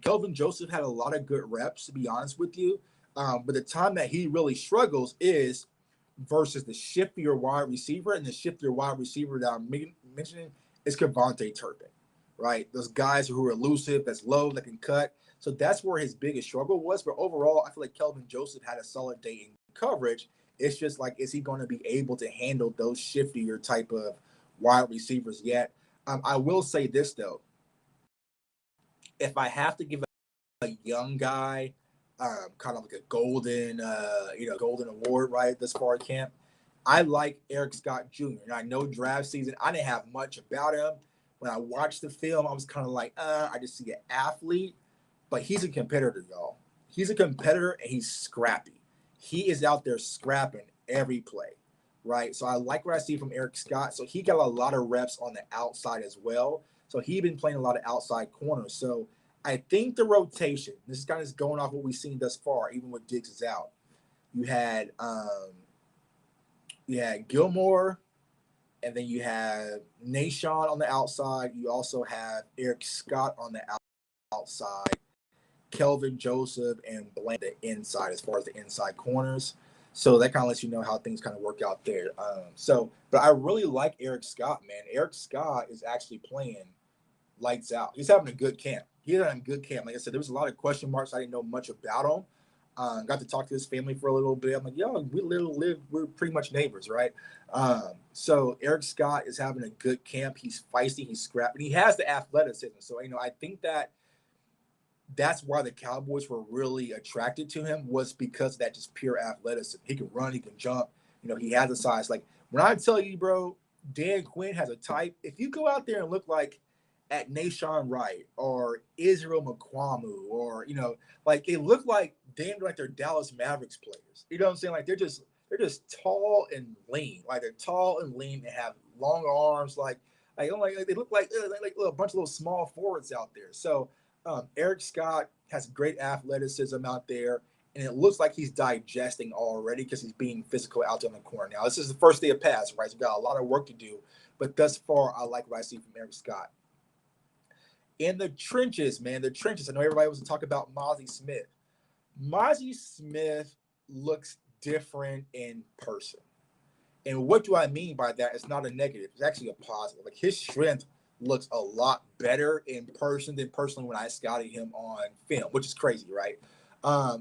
Kelvin Joseph had a lot of good reps, to be honest with you. But the time that he really struggles is versus the shiftier wide receiver, and the shiftier wide receiver that I'm mentioning is Kevontae Turpin, right? Those guys who are elusive, that's low, that can cut. So that's where his biggest struggle was. But overall, I feel like Kelvin Joseph had a solid day in coverage. It's just like, is he going to be able to handle those shiftier type of wide receivers yet? I will say this, though. If I have to give a young guy kind of like a golden award, right, this far at camp, I like Eric Scott Jr. And I know draft season, I didn't have much about him. When I watched the film, I was kind of like, I just see an athlete, but he's a competitor, y'all. He's a competitor, and he's scrappy. He is out there scrapping every play, right? So I like what I see from Eric Scott. So he got a lot of reps on the outside as well. So he's been playing a lot of outside corners. So I think the rotation, this is kind of going off what we've seen thus far, even with Diggs is out. You had Gilmore, and then you have Nahshon on the outside. You also have Eric Scott on the outside, Kelvin Joseph, and Bland the inside as far as the inside corners. So that kind of lets you know how things kind of work out there. But I really like Eric Scott, man. Eric Scott is actually playing lights out. He's having a good camp. He's having a good camp. Like I said, there was a lot of question marks. I didn't know much about him. Got to talk to his family for a little bit. I'm like, yo, we're pretty much neighbors, right? So Eric Scott is having a good camp. He's feisty, he's scrappy. He has the athleticism. So, I think that's why the Cowboys were really attracted to him, was because of that just pure athleticism. He can run, he can jump. He has a size. Like, when I tell you, bro, Dan Quinn has a type. If you go out there and look like at Nahshon Wright or Israel Mukuamu, or like they look like damn like they're Dallas Mavericks players. You know what I'm saying? Like they're just tall and lean. Like they're tall and lean and have long arms. Like they look like a bunch of little small forwards out there. So Eric Scott has great athleticism out there, and it looks like he's digesting already because he's being physical out there in the corner. Now this is the first day of pass, right? So we've got a lot of work to do, but thus far I like what I see from Eric Scott. In the trenches, man, the trenches. I know everybody was talking about Mozzie Smith. Mozzie Smith looks different in person. And what do I mean by that? It's not a negative. It's actually a positive. Like his strength looks a lot better in person than personally when I scouted him on film, which is crazy, right?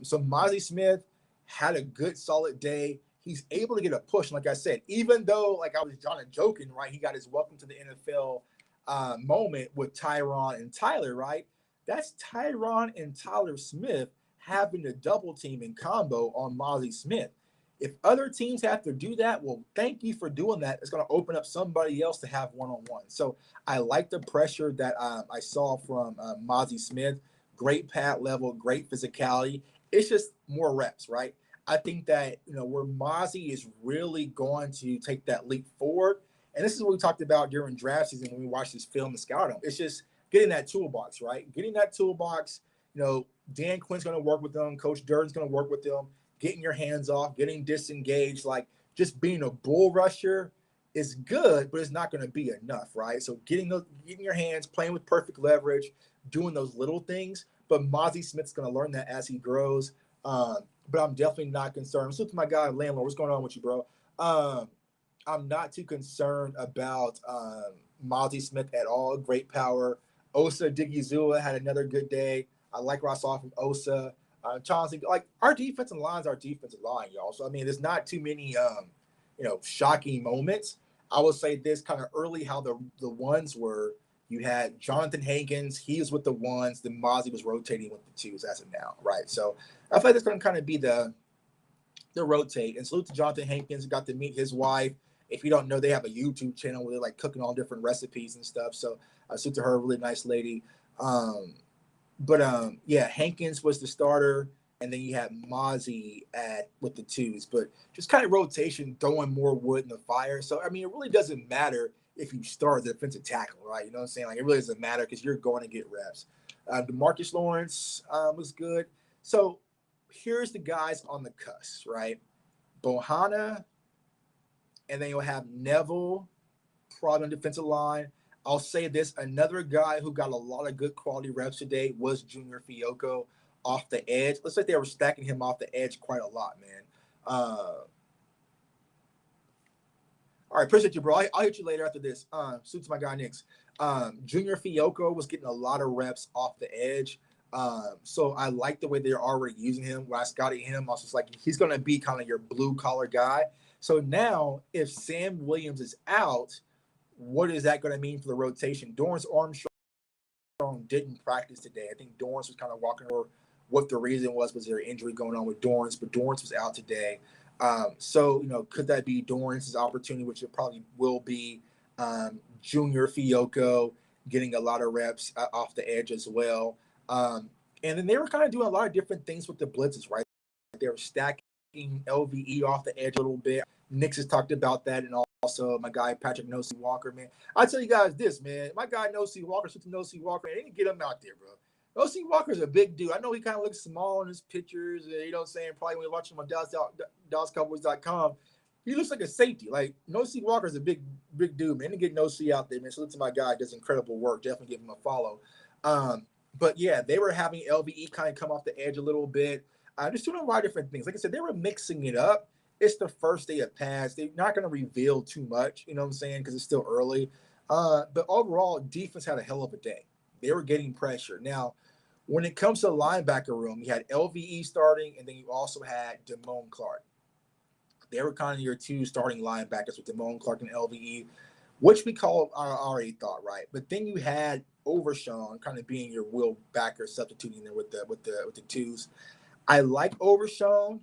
So Mozzie Smith had a good, solid day. He's able to get a push. And like I said, even though, like I was kind of joking, right? He got his welcome to the NFL moment with Tyron and Tyler, right? That's Tyron and Tyler Smith having a double team in combo on Mozzie Smith. If other teams have to do that, well, thank you for doing that. It's going to open up somebody else to have one-on-one. So I like the pressure that I saw from Mozzie Smith. Great pad level, great physicality. It's just more reps, right? I think that, where Mozzie is really going to take that leap forward, and this is what we talked about during draft season when we watched this film and scout him. It's just getting that toolbox, right? Getting that toolbox. Dan Quinn's going to work with them. Coach Durden's going to work with them. Getting your hands off, getting disengaged, like just being a bull rusher is good, but it's not going to be enough, right? So getting your hands, playing with perfect leverage, doing those little things. But Mozzie Smith's going to learn that as he grows. But I'm definitely not concerned. So to my guy, Landlord, what's going on with you, bro? I'm not too concerned about Mozzie Smith at all. Great power. Osa Digizua had another good day. I like what I saw from Osa. Chauncey, like our defensive line's our defensive line, y'all. So I mean, there's not too many shocking moments. I will say this kind of early how the ones were. You had Jonathan Hankins, he was with the ones, then Mozzie was rotating with the twos as of now, right? So I feel like that's gonna kind of be the rotate. And salute to Jonathan Hankins, got to meet his wife. If you don't know, they have a YouTube channel where they're like cooking all different recipes and stuff. So salute to her, really nice lady. But yeah, Hankins was the starter, and then you had Mozzie with the twos. But just kind of rotation, throwing more wood in the fire. So I mean, it really doesn't matter if you start the defensive tackle, right? You know what I'm saying? Like it really doesn't matter because you're going to get reps. DeMarcus Lawrence was good. So here's the guys on the cusp, right? Bohanna, and then you'll have Neville, probably on the defensive line. I'll say this, another guy who got a lot of good quality reps today was Junior Fiocco off the edge. Looks like they were stacking him off the edge quite a lot, man. All right, appreciate you, bro. I'll hit you later after this. Suits my guy, Nix. Junior Fiocco was getting a lot of reps off the edge. So I like the way they're already using him. When I scouted him, I was just like, he's going to be kind of your blue-collar guy. So now if Sam Williams is out, what is that going to mean for the rotation? Dorrance Armstrong didn't practice today. I think Dorrance was kind of walking over what the reason was there an injury going on with Dorrance, but Dorrance was out today. So, could that be Dorrance's opportunity, which it probably will be, Junior Fiocco getting a lot of reps off the edge as well. And then they were kind of doing a lot of different things with the blitzes, right? They were stacking LVE off the edge a little bit. Nix has talked about that, and also my guy Patrick Nosey Walker, man. I tell you guys this, man. My guy Nosey Walker, Nosey Walker, they didn't get him out there, bro. Nosey Walker's a big dude. I know he kind of looks small in his pictures. You know what I'm saying? Probably when you watch him on DallasCowboys.com, he looks like a safety. Like Nosey Walker's a big dude, man. To get Nosey out there, man. So to my guy, does incredible work. Definitely give him a follow. But yeah, they were having LVE kind of come off the edge a little bit. Just doing a lot of different things. Like I said, they were mixing it up. It's the first day of pads. They're not going to reveal too much, you know what I'm saying, because it's still early. But overall, defense had a hell of a day. They were getting pressure. Now, when it comes to the linebacker room, you had LVE starting, and then you also had Damone Clark. They were kind of your two starting linebackers with Damone Clark and LVE, which we called, I already thought, right. But then you had Overshawn kind of being your will backer, substituting there with the twos. I like Overshawn.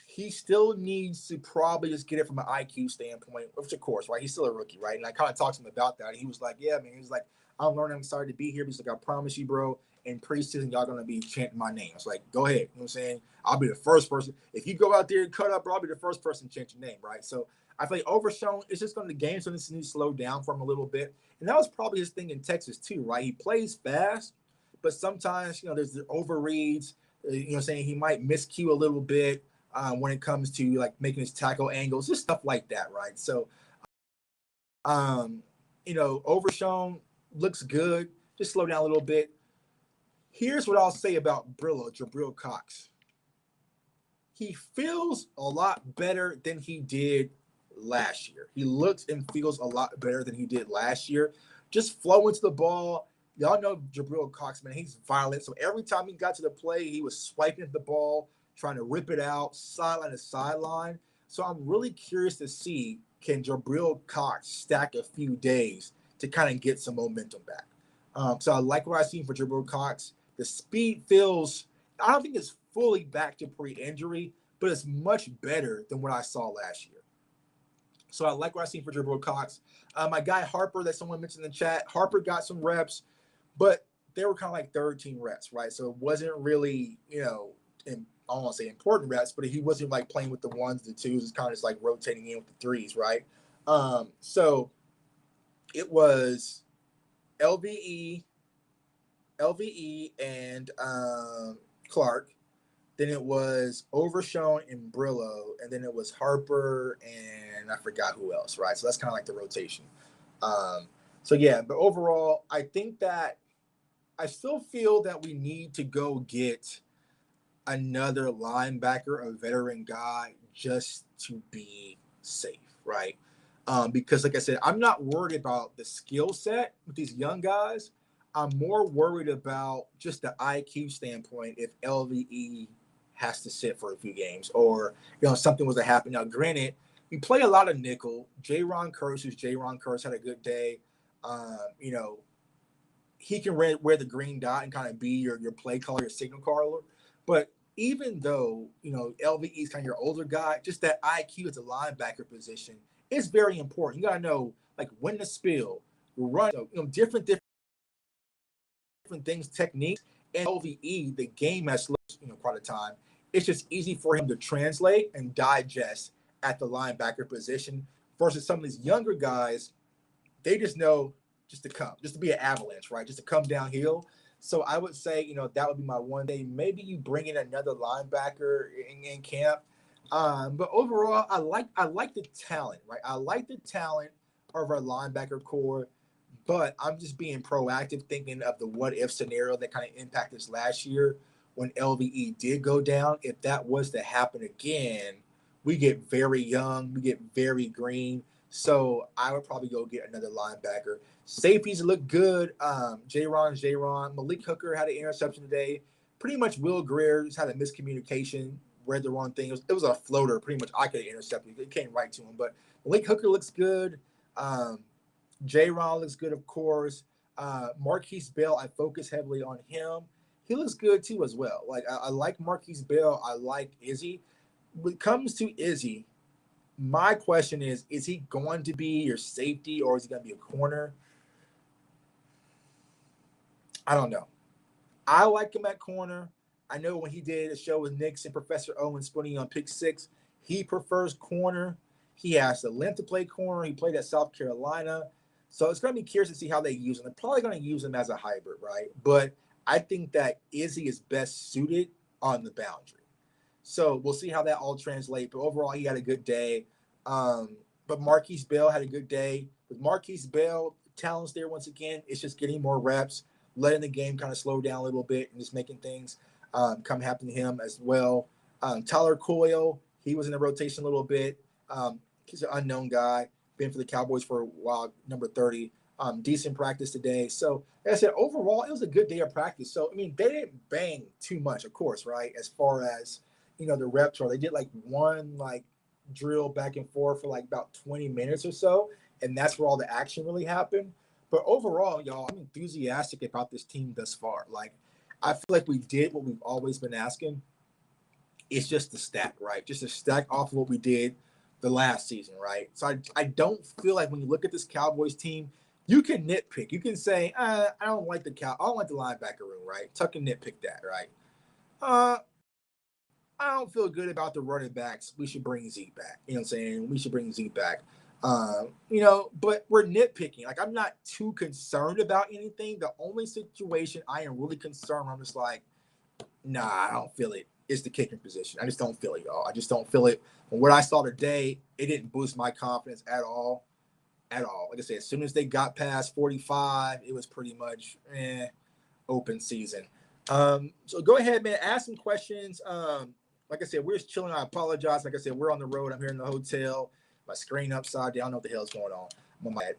He still needs to probably just get it from an IQ standpoint, which of course, right? He's still a rookie, right? And I kind of talked to him about that. He was like, yeah, man. He was like, I'm learning. I'm excited to be here. He's like, I promise you, bro, in preseason, y'all going to be chanting my name. I was like, go ahead. You know what I'm saying? I'll be the first person. If you go out there and cut up, bro, I'll be the first person to chant your name, right? So I feel like Overshawn, it's just going to, the game, so this needs to slow down for him a little bit. And that was probably his thing in Texas too, right? He plays fast, but sometimes, there's the overreads. You know what I'm saying? He might miscue a little bit. When it comes to like making his tackle angles, just stuff like that, right? So, Overshawn looks good. Just slow down a little bit. Here's what I'll say about Jabril Cox. He feels a lot better than he did last year. He looks and feels a lot better than he did last year. just flow into the ball. Y'all know Jabril Cox, man, he's violent. So every time he got to the play, he was swiping at the ball, trying to rip it out, sideline to sideline. So I'm really curious to see, can Jabril Cox stack a few days to kind of get some momentum back. So I like what I've seen for Jabril Cox. The speed feels, I don't think it's fully back to pre-injury, but it's much better than what I saw last year. So I like what I've seen for Jabril Cox. My guy Harper, that someone mentioned in the chat, Harper got some reps, but they were kind of like third team reps, right? So it wasn't really, I don't want to say important reps, but he wasn't like playing with the ones, the twos. It's kind of just like rotating in with the threes, right? So it was LVE, and Clark. Then it was Overshown and Brillo, and then it was Harper and I forgot who else, right? So that's kind of like the rotation. So yeah, but overall, I think that I still feel that we need to go get another linebacker, a veteran guy, just to be safe, right? Because like I said, I'm not worried about the skill set with these young guys. I'm more worried about just the IQ standpoint if LVE has to sit for a few games or, something was to happen. Now, granted, we play a lot of nickel. J-Ron Curse, who's J-Ron Curse, had a good day. He can wear the green dot and kind of be your play caller, your signal caller. But even though, LVE is kind of your older guy, just that IQ at the linebacker position is very important. You got to know, like, when to spill, run, different things, techniques. And LVE, the game has slowed, quite a time. It's just easy for him to translate and digest at the linebacker position versus some of these younger guys. They just know just to be an avalanche, right? Just to come downhill. So I would say, that would be my one day. Maybe you bring in another linebacker in camp. But overall, I like the talent, right? I like the talent of our linebacker core, but I'm just being proactive, thinking of the what if scenario that kind of impacted us last year when LVE did go down. If that was to happen again, we get very young, we get very green. So I would probably go get another linebacker. Safeties look good. J-Ron. Malik Hooker had an interception today. Pretty much Will Greer just had a miscommunication, read the wrong thing. It was a floater. Pretty much I could have intercepted. It came right to him. But Malik Hooker looks good. J-Ron looks good, of course. Marquise Bell, I focus heavily on him. He looks good too as well. Like I like Marquise Bell. I like Izzy. When it comes to Izzy, my question is he going to be your safety or is he going to be a corner? I don't know. I like him at corner. I know when he did a show with Knicks and Professor Owen Spoonie on Pick 6, he prefers corner. He has the length to play corner. He played at South Carolina. So it's going to be curious to see how they use him. They're probably going to use him as a hybrid, right? But I think that Izzy is best suited on the boundary. So we'll see how that all translates. But overall, he had a good day. But Marquise Bell had a good day. With Marquise Bell, talent's there once again. It's just getting more reps, letting the game kind of slow down a little bit and just making things come happen to him as well. Tyler Coyle, he was in the rotation a little bit. He's an unknown guy, been for the Cowboys for a while, number 30. Decent practice today. So, like I said, overall, it was a good day of practice. So, I mean, they didn't bang too much, of course, right? As far as, the reps are. They did like one, drill back and forth for like about 20 minutes or so. And that's where all the action really happened. But overall, y'all, I'm enthusiastic about this team thus far. Like, I feel like we did what we've always been asking. It's just the stack, right? Just a stack off of what we did the last season, right? So I don't feel like when you look at this Cowboys team, you can nitpick. You can say, I don't like the linebacker room, right? Tuck and nitpick that, right? I don't feel good about the running backs. We should bring Zeke back. You know what I'm saying? We should bring Zeke back. But we're nitpicking. Like, I'm not too concerned about anything. The only situation I am really concerned, I'm just like, nah, I don't feel it. It's the kicking position. I just don't feel it, y'all. I just don't feel it. From what I saw today, it didn't boost my confidence at all. At all. Like I said, as soon as they got past 45, it was pretty much open season. So go ahead, man. Ask some questions. Like I said, we're just chilling. I apologize. Like I said, we're on the road. I'm here in the hotel. My screen upside down. I don't know what the hell's going on. I'm on my head.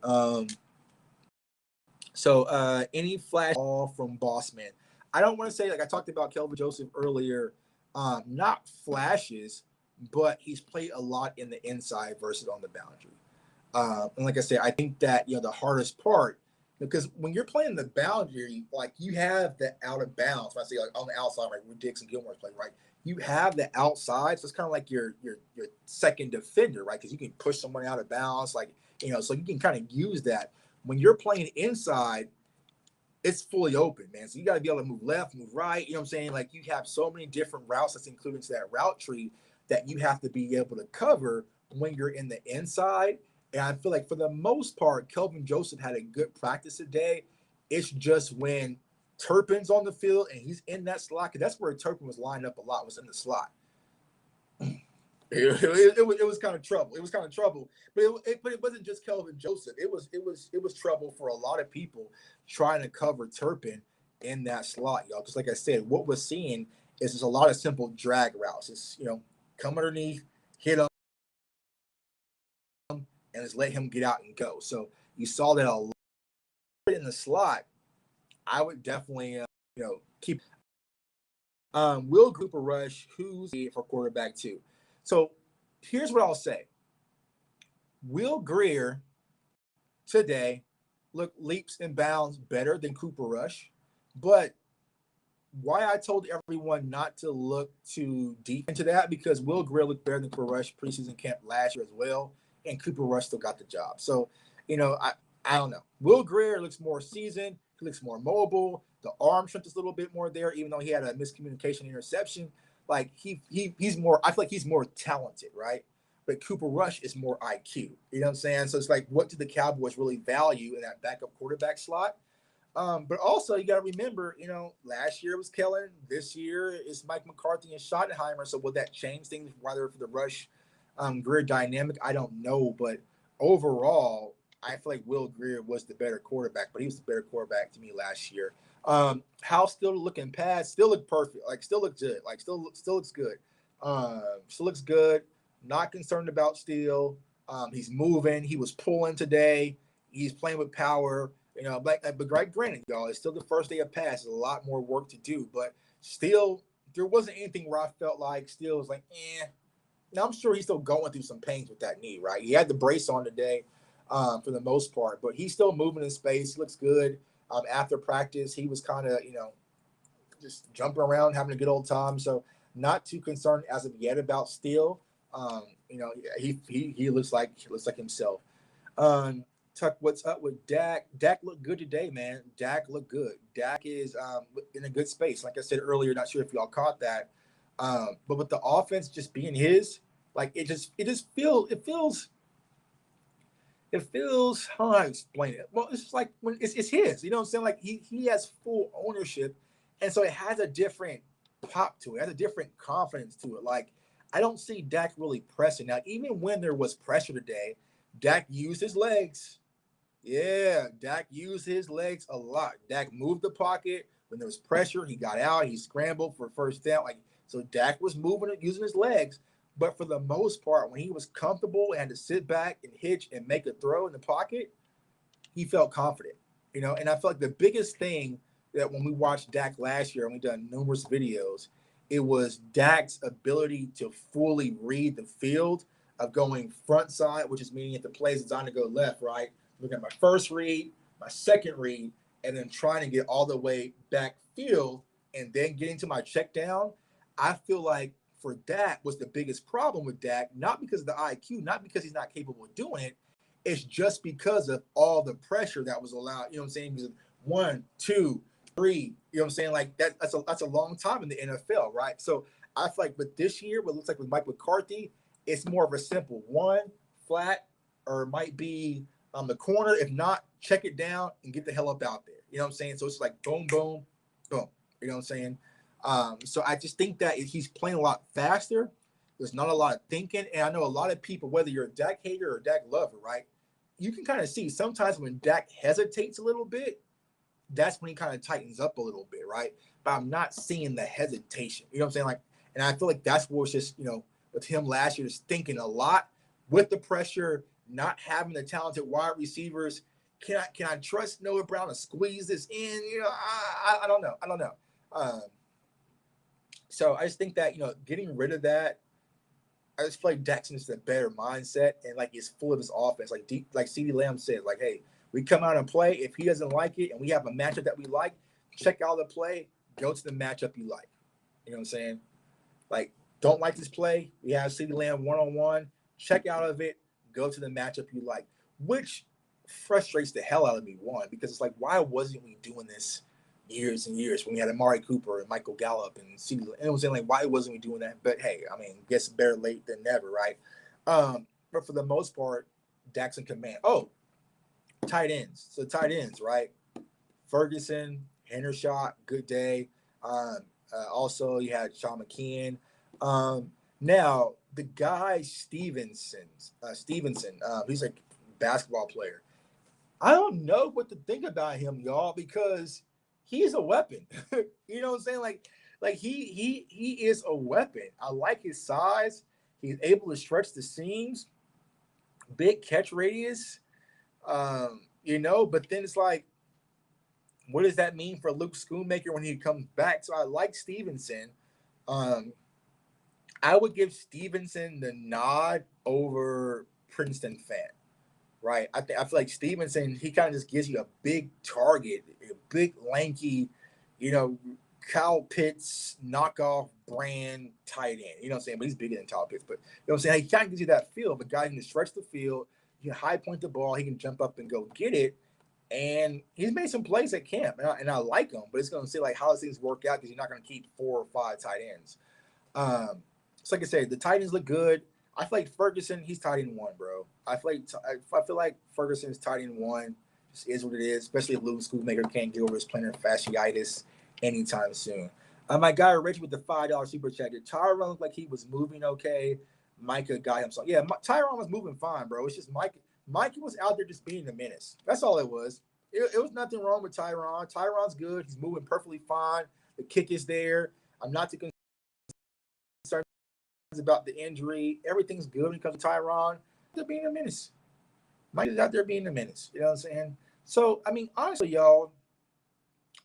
So any flash ball from Bossman. I don't want to say, like I talked about Kelvin Joseph earlier, not flashes, but he's played a lot in the inside versus on the boundary. And like I said, I think that the hardest part, because when you're playing the boundary, like you have the out of bounds. When I say like on the outside, like where Dix and Gilmore's play, right? You have the outside, so it's kind of like your second defender, right? Because you can push someone out of bounds, like so you can kind of use that. When you're playing inside, it's fully open, man. So you got to be able to move left, move right. You know what I'm saying? Like you have so many different routes that's included into that route tree that you have to be able to cover when you're in the inside. And I feel like for the most part, Kelvin Joseph had a good practice today. It's just when Turpin's on the field and he's in that slot, because that's where Turpin was lined up a lot, was in the slot. It was kind of trouble. It was kind of trouble, but it wasn't just Kelvin Joseph. It was trouble for a lot of people trying to cover Turpin in that slot, y'all. Because like I said, what we're seeing is just a lot of simple drag routes. It's come underneath, hit him, and just let him get out and go. So you saw that a lot in the slot. I would definitely keep Will Cooper Rush, who's for quarterback too. So here's what I'll say. Will Grier today looked leaps and bounds better than Cooper Rush. But why I told everyone not to look too deep into that, because Will Grier looked better than Cooper Rush preseason camp last year as well, and Cooper Rush still got the job. So, I don't know. Will Grier looks more seasoned. He looks more mobile. The arm strength is a little bit more there, even though he had a miscommunication interception. Like he's more. I feel like he's more talented, right? But Cooper Rush is more IQ. You know what I'm saying? So it's like, what do the Cowboys really value in that backup quarterback slot? But also you got to remember, last year was Kellen. This year is Mike McCarthy and Schottenheimer. So will that change things, whether for the Rush Grier dynamic? I don't know. But overall, I feel like Will Grier was the better quarterback, but he was the better quarterback to me last year. How still looking past, still look perfect, like still look good, like still looks good. Still looks good. Not concerned about Steele. He's moving. He was pulling today. He's playing with power. But granted, y'all, it's still the first day of pass. There's a lot more work to do. But still, there wasn't anything where I felt like Steele was like, eh. Now, I'm sure he's still going through some pains with that knee, right? He had the brace on today for the most part. But he's still moving in space. He looks good. After practice, he was kind of, just jumping around, having a good old time. So not too concerned as of yet about Steele. He looks like himself. Tuck, what's up with Dak? Dak looked good today, man. Dak looked good. Dak is in a good space. Like I said earlier, not sure if y'all caught that. But with the offense just being his, like it feels how do I explain it? Well, it's just like when it's his. You know what I'm saying? Like he has full ownership, and so it has a different pop to it. It has a different confidence to it. Like I don't see Dak really pressing. Now, even when there was pressure today, Dak used his legs. Yeah, Dak used his legs a lot. Dak moved the pocket. When there was pressure, he got out. He scrambled for first down. So Dak was moving it, using his legs. But for the most part, when he was comfortable and had to sit back and hitch and make a throw in the pocket, he felt confident. And I feel like the biggest thing that when we watched Dak last year and we done numerous videos, it was Dak's ability to fully read the field of going front side, which is meaning if the play is designed to go left, right? Looking at my first read, my second read, and then trying to get all the way back field and then getting to my check down. I feel like for Dak was the biggest problem with Dak, not because of the IQ, not because he's not capable of doing it. It's just because of all the pressure that was allowed. You know what I'm saying? Because 1, 2, 3. You know what I'm saying? Like that's a long time in the NFL, right? So I feel like, but this year, what it looks like with Mike McCarthy, it's more of a simple one flat, or it might be the corner. If not, check it down and get the hell up out there. You know what I'm saying? So it's like boom, boom, boom. You know what I'm saying? So I just think that he's playing a lot faster. There's not a lot of thinking. And I know a lot of people, whether you're a Dak hater or a Dak lover, right? You can kind of see sometimes when Dak hesitates a little bit, that's when he kind of tightens up a little bit, right? But I'm not seeing the hesitation. You know what I'm saying? Like, and I feel like that's where it's just, with him last year, just thinking a lot with the pressure, not having the talented wide receivers, can I trust Noah Brown to squeeze this in? You know, I don't know. I don't know. Um, so I just think that, you know, getting rid of that, I just feel like Jackson's a better mindset and like is full of his offense. Like CeeDee Lamb said, like, hey, we come out and play. If he doesn't like it and we have a matchup that we like, check out the play, go to the matchup you like. You know what I'm saying? Like, don't like this play. We have CeeDee Lamb one-on-one. Check out of it, go to the matchup you like, which frustrates the hell out of me, one, because it's like, why wasn't we doing this years and years when we had Amari Cooper and Michael Gallup and CeeDee Lamb? And it was saying, like, why wasn't we doing that? But hey, I mean, guess better late than never, right? But for the most part, Jackson command. Oh, tight ends. So tight ends, right? Ferguson, Hendershot, good day. Also, you had Sean McKeon. Now, the guy Stevenson, he's a basketball player. I don't know what to think about him, y'all, because he's a weapon. You know what I'm saying? Like he is a weapon. I like his size. He's able to stretch the seams, big catch radius. You know, but then it's like, what does that mean for Luke Schoonmaker when he comes back? So I like Stevenson. I would give Stevenson the nod over Princeton fan, right? I feel like Stevenson, he kind of just gives you a big target, a big lanky, you know, Kyle Pitts knockoff brand tight end. You know what I'm saying? But he's bigger than Kyle Pitts. But you know what I'm saying? He kind of gives you that feel of a guy who can stretch the field, he can high point the ball, he can jump up and go get it. And he's made some plays at camp, and I like him. But it's going to see like how does things work out because you're not going to keep 4 or 5 tight ends. So like I said, the tight ends look good. I feel like Ferguson, he's tight end 1, bro. I feel like Ferguson's tight end 1. Just is what it is, especially if Luke Schoonmaker can't get over his plantar fasciitis anytime soon. My guy Reggie with the $5 super chat. Did Tyron look like he was moving okay? Micah got him. So yeah, Tyron was moving fine, bro. It's just Micah was out there just being a menace. That's all it was. It was nothing wrong with Tyron. Tyron's good. He's moving perfectly fine. The kick is there. I'm not too concerned about the injury. Everything's good when it comes to Tyron. They're being a menace. Mike is out there being a menace. You know what I'm saying? So, I mean, honestly, y'all,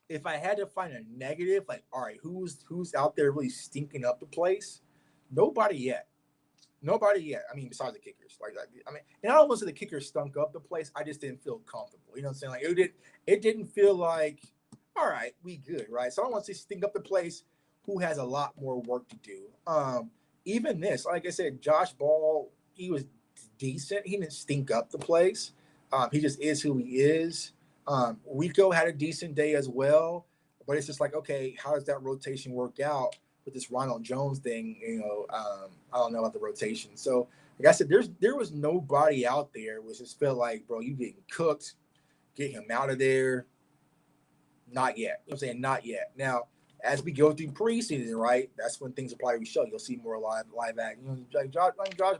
if I had to find a negative, like, all right, who's out there really stinking up the place? Nobody yet. Nobody yet. I mean, besides the kickers. I mean, and I don't want to say the kickers stunk up the place. I just didn't feel comfortable. You know what I'm saying? Like, it didn't feel like, all right, we good, right? So I don't want to say stink up the place. Who has a lot more work to do? Even this, like I said, Josh Ball, he was decent. He didn't stink up the place. He just is who he is. Rico had a decent day as well, but it's just like, okay, how does that rotation work out with this Ronald Jones thing? You know, I don't know about the rotation. So, like I said, there was nobody out there which just felt like, bro, you getting cooked. Get him out of there. Not yet. You know what I'm saying? Not yet. Now, as we go through preseason, right, that's when things will probably show. You'll see more live action. You know, like Josh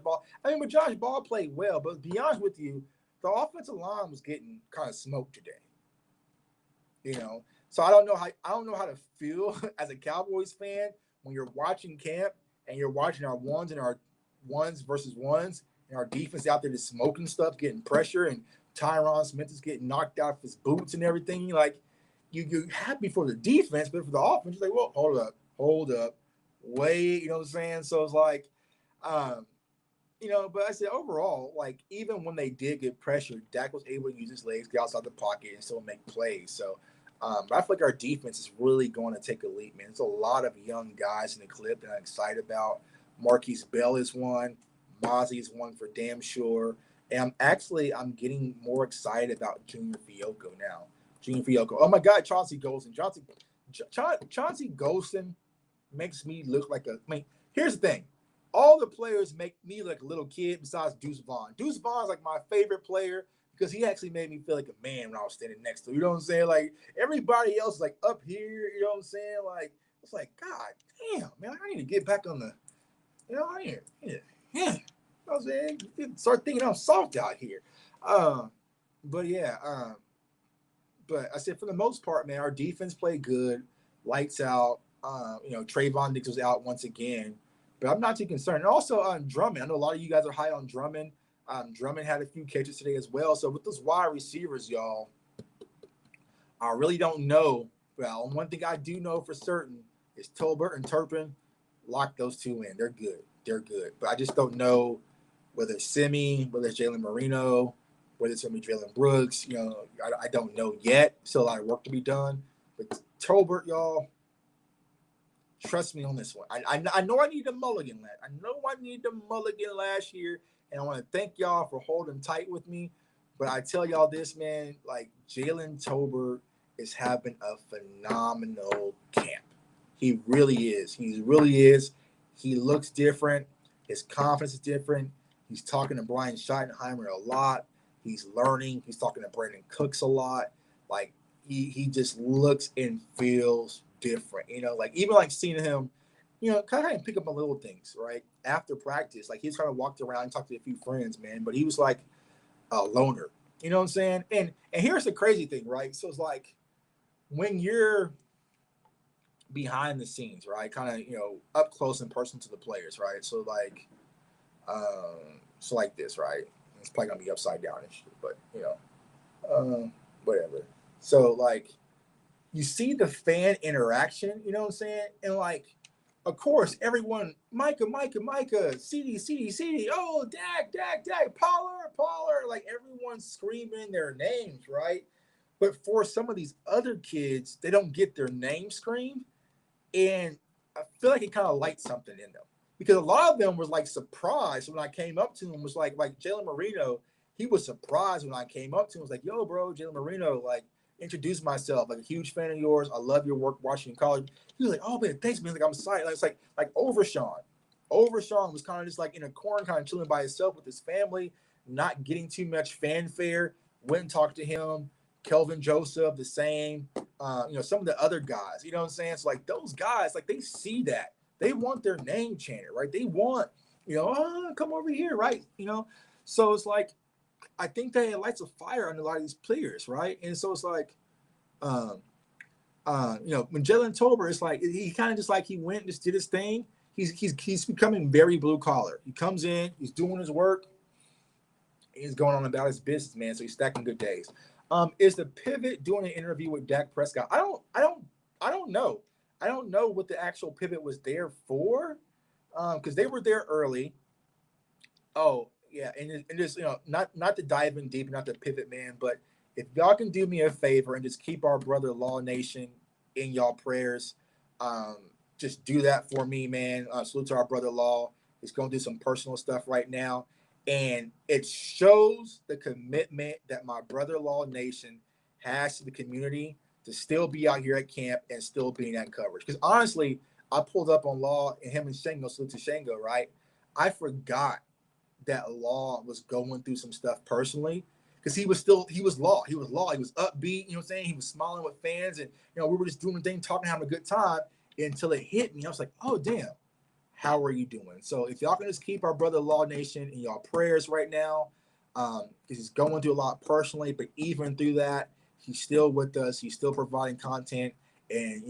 Ball. I mean, but Josh Ball played well. But to be honest with you, the offensive line was getting kind of smoked today. You know, so I don't know how to feel as a Cowboys fan when you're watching camp and you're watching our ones versus ones, and our defense out there just smoking stuff, getting pressure, and Tyron Smith is getting knocked out of his boots and everything. Like, you're happy for the defense, but for the offense, you're like, well, hold up, wait, you know what I'm saying? So it's like, you know, but I said overall, like, even when they did get pressured, Dak was able to use his legs, get outside the pocket, and still make plays. So I feel like our defense is really going to take a leap, man. There's a lot of young guys in the clip that I'm excited about. Marquise Bell is one. Mozzie is one for damn sure. And I'm getting more excited about Junior Fiocco now. Junior Fiocco. Oh my God, Chauncey Golston. Chauncey Golston makes me look like I mean, here's the thing. All the players make me like a little kid besides Deuce Vaughn. Deuce Vaughn's like my favorite player because he actually made me feel like a man when I was standing next to him. You know what I'm saying? Like, everybody else is like up here, you know what I'm saying? Like, it's like, God damn, man, I need to get back on the, you know, I need to, you know what I'm saying? Start thinking I'm soft out here. But yeah, but I said for the most part, man, our defense played good, lights out. You know, Trayvon Diggs was out once again, but I'm not too concerned. And also on Drummond, I know a lot of you guys are high on Drummond. Drummond had a few catches today as well. So with those wide receivers, y'all, I really don't know. Well, one thing I do know for certain is Tolbert and Turpin. Lock those two in. They're good. They're good. But I just don't know whether it's Simi, whether it's Jalen Marino, whether it's going to be Jalen Brooks. I don't know yet. Still a lot of work to be done. But Tolbert, y'all, trust me on this one. I know I need a mulligan. I know I need the mulligan last year, and I want to thank y'all for holding tight with me. But I tell y'all this, man, like Jalen Tolbert is having a phenomenal camp. He really is. He really is. He looks different. His confidence is different. He's talking to Brian Schottenheimer a lot. He's learning. He's talking to Brandon Cooks a lot. Like he just looks and feels different. Like even like seeing him, kind of pick up on little things, right? After practice, like he's kind of walked around and talked to a few friends, man. But he was like a loner. You know what I'm saying? And here's the crazy thing, right? So it's like when you're behind the scenes, right? Kind of, up close and personal to the players, right? So like, like this, right? It's probably gonna be upside down and shit, but whatever. So like, you see the fan interaction, you know what I'm saying? And like, of course, everyone, Micah, CD, oh, Dak, Pollard, like everyone's screaming their names, right? But for some of these other kids, they don't get their name screamed. And I feel like it kind of lights something in them. Because a lot of them was like surprised when I came up to him. Was like Jalen Marino, he was surprised when I came up to him. Was like, yo, bro, Jalen Marino, like, introduce myself, like a huge fan of yours. I love your work watching in college. He was like, oh man, thanks, man. Like, I'm excited. Like, it's like Overshawn. Overshawn was kind of just like in a corner, kind of chilling by himself with his family, not getting too much fanfare. Went and talked to him. Kelvin Joseph, the same. Some of the other guys, you know what I'm saying? So like those guys, like they see that. They want their name chanted, right? They want, come over here, right? So it's like, I think that it lights a fire under a lot of these players, right? And so it's like, when Jalen Tolbert, it's like he kind of just like he went and just did his thing. He's becoming very blue collar. He comes in, he's doing his work, he's going on about his business, man. So he's stacking good days. Is the pivot doing an interview with Dak Prescott? I don't know. I don't know what the actual pivot was there for, because they were there early. Oh yeah, and just not to dive in deep, not to pivot, man, but if y'all can do me a favor and just keep our brother Law Nation in y'all prayers, just do that for me, man. Salute to our brother Law. He's going to do some personal stuff right now. And it shows the commitment that my brother Law Nation has to the community to still be out here at camp and still be in that coverage. Because honestly, I pulled up on Law and him and Shango, salute to Shango, right? I forgot that Law was going through some stuff personally. Because he was Law. He was upbeat, you know what I'm saying? He was smiling with fans, and we were just doing the thing, talking, having a good time until it hit me. I was like, oh damn. How are you doing? So if y'all can just keep our brother Law Nation in y'all prayers right now, because he's going through a lot personally, but even through that, he's still with us. He's still providing content and,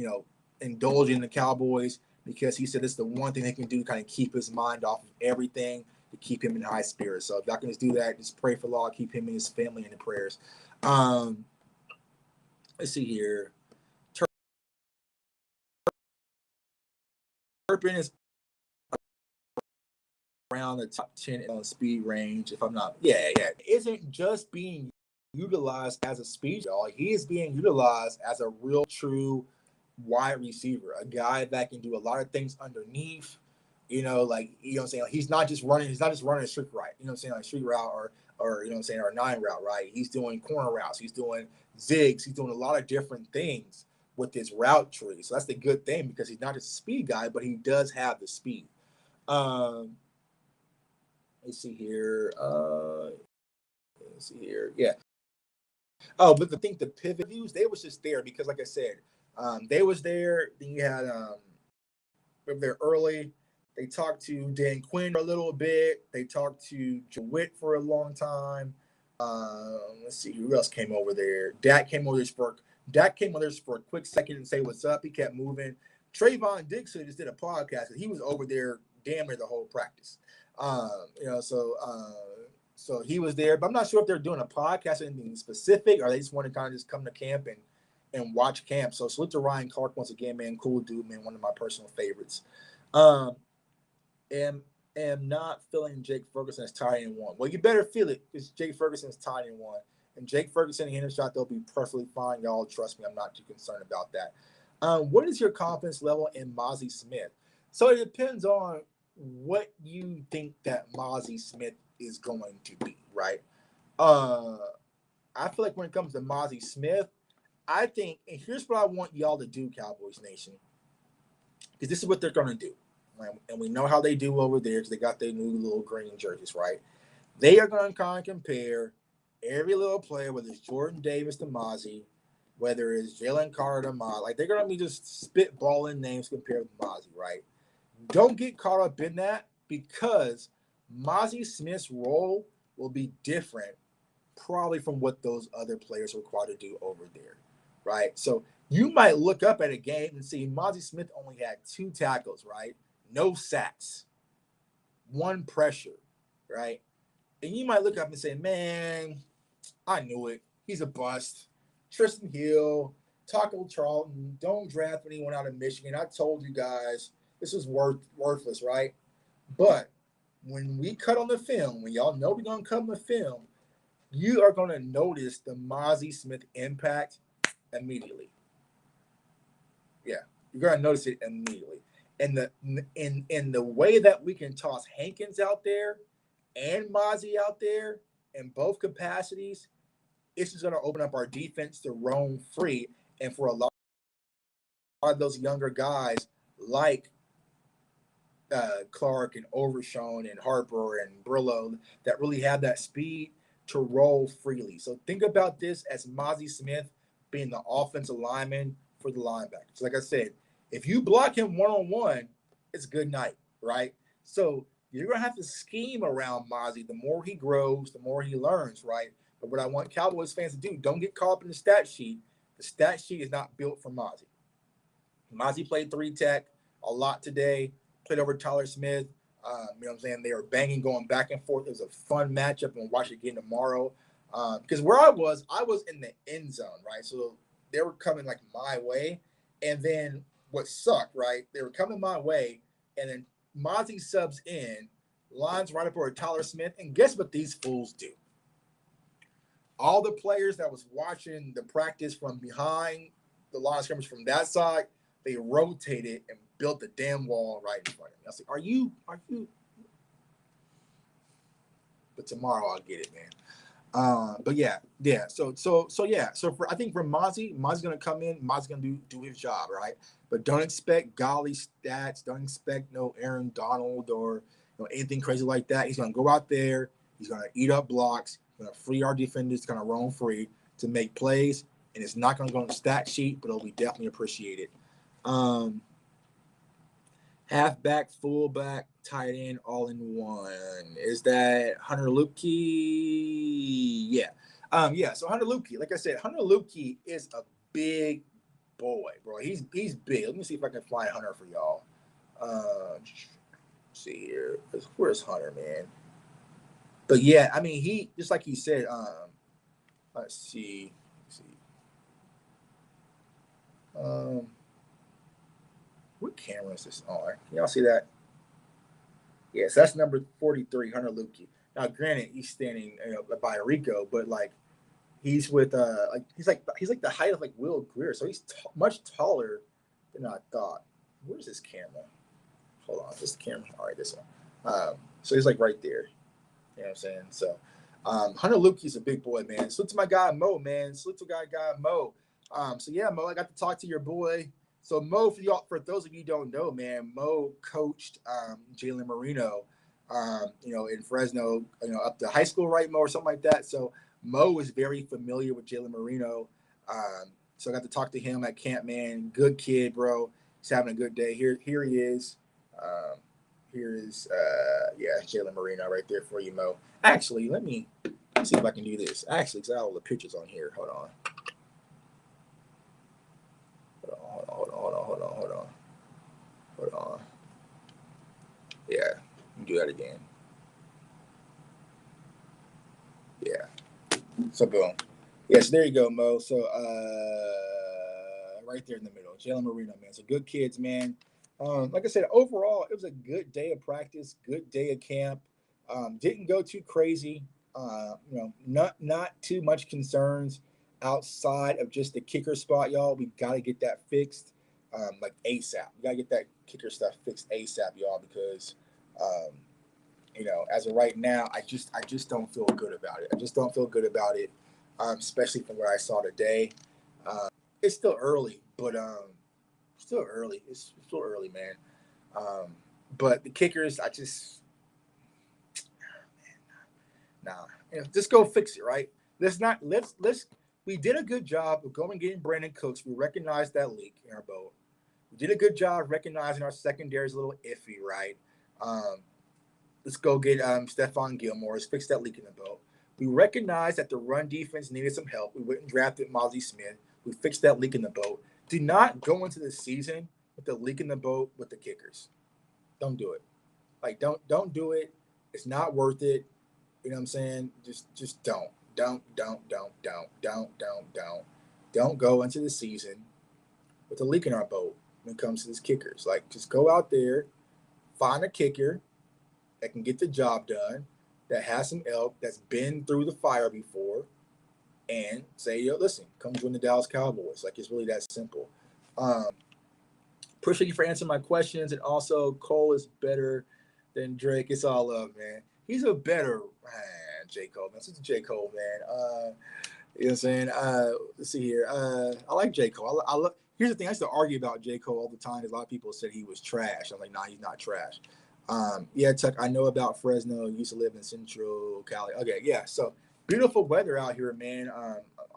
indulging the Cowboys, because he said it's the one thing they can do to kind of keep his mind off of everything, to keep him in high spirits. So if y'all can just do that, just pray for Law, keep him and his family in the prayers. Let's see here. Turpin is around the top 10 on speed range, if I'm not. Yeah. Isn't just being utilized as a speed, y'all. He is being utilized as a real, true wide receiver, a guy that can do a lot of things underneath. What I'm saying? Like, he's not just running a street right, like street route or or a 9 route, right? He's doing corner routes, he's doing zigs, he's doing a lot of different things with his route tree. So that's the good thing, because he's not just a speed guy, but he does have the speed. Let's see here. Yeah. Oh, but I think the pivot views, they was just there because, like I said, they was there. Then you had they were there early. They talked to Dan Quinn for a little bit. They talked to Witt for a long time. Let's see who else came over there. Dak came over there for a quick second and say what's up. He kept moving. Trayvon Dixon just did a podcast, and he was over there damn near the whole practice. So he was there, but I'm not sure if they're doing a podcast or anything specific, or they just want to kind of just come to camp and watch camp. So salute to Ryan Clark once again, man. Cool dude, man. One of my personal favorites. Um, am am not feeling Jake Ferguson as tied in one. Well, you better feel it because Jake Ferguson is tied in one. And Jake Ferguson and Hendershot, they'll be perfectly fine. Y'all trust me, I'm not too concerned about that. What is your confidence level in Mozzie Smith? So it depends on what you think that Mozzie Smith is going to be, right? Uh, I feel like when it comes to Mozzie Smith, I think, and here's what I want y'all to do, Cowboys Nation, because this is what they're going to do. Right? And we know how they do over there because they got their new little green jerseys, right? They are going to kind of compare every little player, whether it's Jordan Davis to Mozzie, whether it's Jalen Carter to Mozzie. Like, they're going to be just spitballing names compared to Mozzie, right? Don't get caught up in that because Mozzie Smith's role will be different probably from what those other players are required to do over there, right? So you might look up at a game and see Mozzie Smith only had 2 tackles, right? No sacks, 1 pressure, right? And you might look up and say, man, I knew it. He's a bust. Tristan Hill, Taco Charlton, don't draft anyone out of Michigan. I told you guys this was worthless, right? But when we cut on the film, when y'all know we're going to cut on the film, you are going to notice the Mozzie Smith impact immediately. Yeah, you're going to notice it immediately. And the way that we can toss Hankins out there and Mozzie out there in both capacities, it's just going to open up our defense to roam free. And for a lot of those younger guys like Clark and Overshown and Harper and Brillo that really have that speed to roll freely. So think about this as Mozzie Smith being the offensive lineman for the linebackers. So like I said, if you block him one-on-one, it's good night, right? So you're going to have to scheme around Mozzie. The more he grows, the more he learns, right? But what I want Cowboys fans to do, don't get caught up in the stat sheet. The stat sheet is not built for Mozzie. Mozzie played 3-tech a lot today, played over Tyler Smith. You know what I'm saying? They were banging, going back and forth. It was a fun matchup, and we'll watch it again tomorrow. Because where I was in the end zone, right? So they were coming like my way. And then what sucked, right? They were coming my way, and then Mozzie subs in, lines right up over Tyler Smith, and guess what these fools do? All the players that was watching the practice from behind the line of scrimmage from that side, they rotated and built the damn wall right in front of me. I was like, are you? But tomorrow I'll get it, man. But yeah. So yeah. So I think for Mozzie's gonna come in. Mozzie's gonna do his job, right? But don't expect golly stats. Don't expect no Aaron Donald or anything crazy like that. He's gonna go out there. He's gonna eat up blocks. He's gonna free our defenders. Gonna roam free to make plays, and it's not gonna go on the stat sheet, but it'll be definitely appreciated. Halfback, fullback, tight end, all in one. Is that Hunter Lupke? Yeah. Yeah. So Hunter Lupke, like I said, Hunter Lupke is a big boy, bro. He's big. Let me see if I can find Hunter for y'all. Let's see here. Where's Hunter, man? But yeah, I mean, he just like he said. Let's see. What camera is this on? Can y'all see that? Yes, that's number 43, Hunter Lupke. Now, granted, he's standing by Rico, but like he's with he's like the height of like Will Greer, so he's much taller than I thought. Where's this camera? Hold on, this camera. All right, this one. So he's like right there. You know what I'm saying? So Hunter Lupke's a big boy, man. Salute to my guy Mo, man. Salute to guy Mo. So yeah, Mo, I got to talk to your boy. So Mo, for those of you who don't know, man, Mo coached Jalen Marino, in Fresno, up to high school, right, Mo, or something like that. So Mo is very familiar with Jalen Marino. So I got to talk to him at camp, man. Good kid, bro. He's having a good day. Here he is. Here is Jalen Marino right there for you, Mo. Actually, let me see if I can do this. Actually, because I have all the pictures on here. Hold on. Hold on. Yeah, do that again. So boom. Yes, there you go, Mo. So right there in the middle, Jalen Marino, man. So good kids, man. Like I said, overall, it was a good day of practice, good day of camp. Didn't go too crazy. Not too much concerns outside of just the kicker spot, y'all. We got to get that fixed, like ASAP. We got to get that kicker stuff fixed ASAP, y'all, because as of right now, I just don't feel good about it. I just don't feel good about it, especially from what I saw today. It's still early, but still early. It's still early, man. Um, but the kickers, I just nah. Just go fix it, right? Let's not let's. We did a good job of going and getting Brandon Cooks. We recognized that leak in our boat. We did a good job recognizing our secondary is a little iffy, right? Um, let's go get Stephon Gilmore. Let's fix that leak in the boat. We recognized that the run defense needed some help. We went and drafted Mozzie Smith. We fixed that leak in the boat. Do not go into the season with the leak in the boat with the kickers. Don't do it. Like don't do it. It's not worth it. You know what I'm saying? Just don't. Don't go into the season with a leak in our boat when it comes to these kickers. Like just go out there, find a kicker that can get the job done, that has some elk, that's been through the fire before, and say, yo, listen, come join the Dallas Cowboys. Like it's really that simple. Um, Appreciate you for answering my questions. And also, Cole is better than Drake. It's all love, man. He's a better J. Cole, man. Since J. Cole, man. You know what I'm saying? Let's see here. I like J. Cole. I love. Here's the thing. I used to argue about J. Cole all the time because a lot of people said he was trash. I'm like, nah, he's not trash. Yeah, Tuck, I know about Fresno. Used to live in Central Cali. Okay, yeah. So beautiful weather out here, man.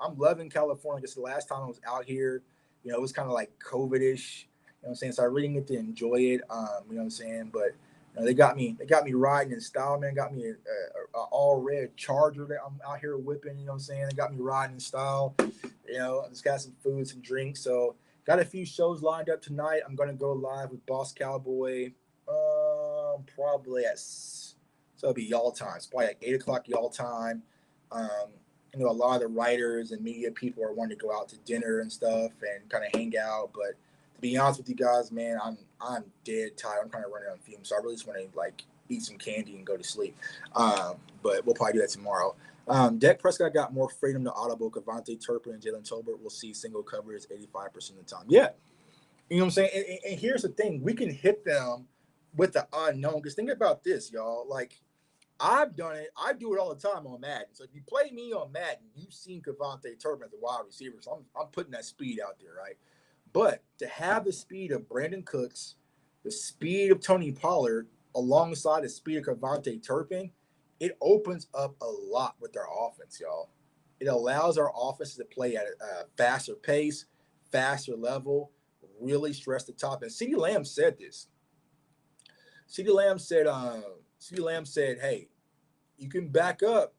I'm loving California. Because the last time I was out here, it was kind of like COVID-ish. You know what I'm saying? So I really get to enjoy it. You know what I'm saying? But they got me riding in style, man. Got me a all red Charger that I'm out here whipping. You know what I'm saying? They got me riding in style. I just got some food, some drinks. So got a few shows lined up tonight. I'm gonna go live with Boss Cowboy. Probably so it'll be y'all time. It's probably like 8:00 y'all time. A lot of the writers and media people are wanting to go out to dinner and stuff and kind of hang out. But to be honest with you guys, man, I'm dead tired. I'm kind of running on fumes, so I really just want to like eat some candy and go to sleep. But we'll probably do that tomorrow. Dak Prescott got more freedom to audible. Cavante Turpin and Jalen Tolbert will see single coverage 85% of the time. Yeah. You know what I'm saying? And here's the thing. We can hit them with the unknown. Because think about this, y'all. Like, I've done it. I do it all the time on Madden. So if you play me on Madden, you've seen Cavante Turpin as a wide receiver. So I'm putting that speed out there, right? But to have the speed of Brandon Cooks, the speed of Tony Pollard, alongside the speed of Cavante Turpin, it opens up a lot with our offense, y'all. It allows our offense to play at a faster pace, faster level, really stress the top. And CeeDee Lamb said this. CeeDee Lamb said, hey, you can back up.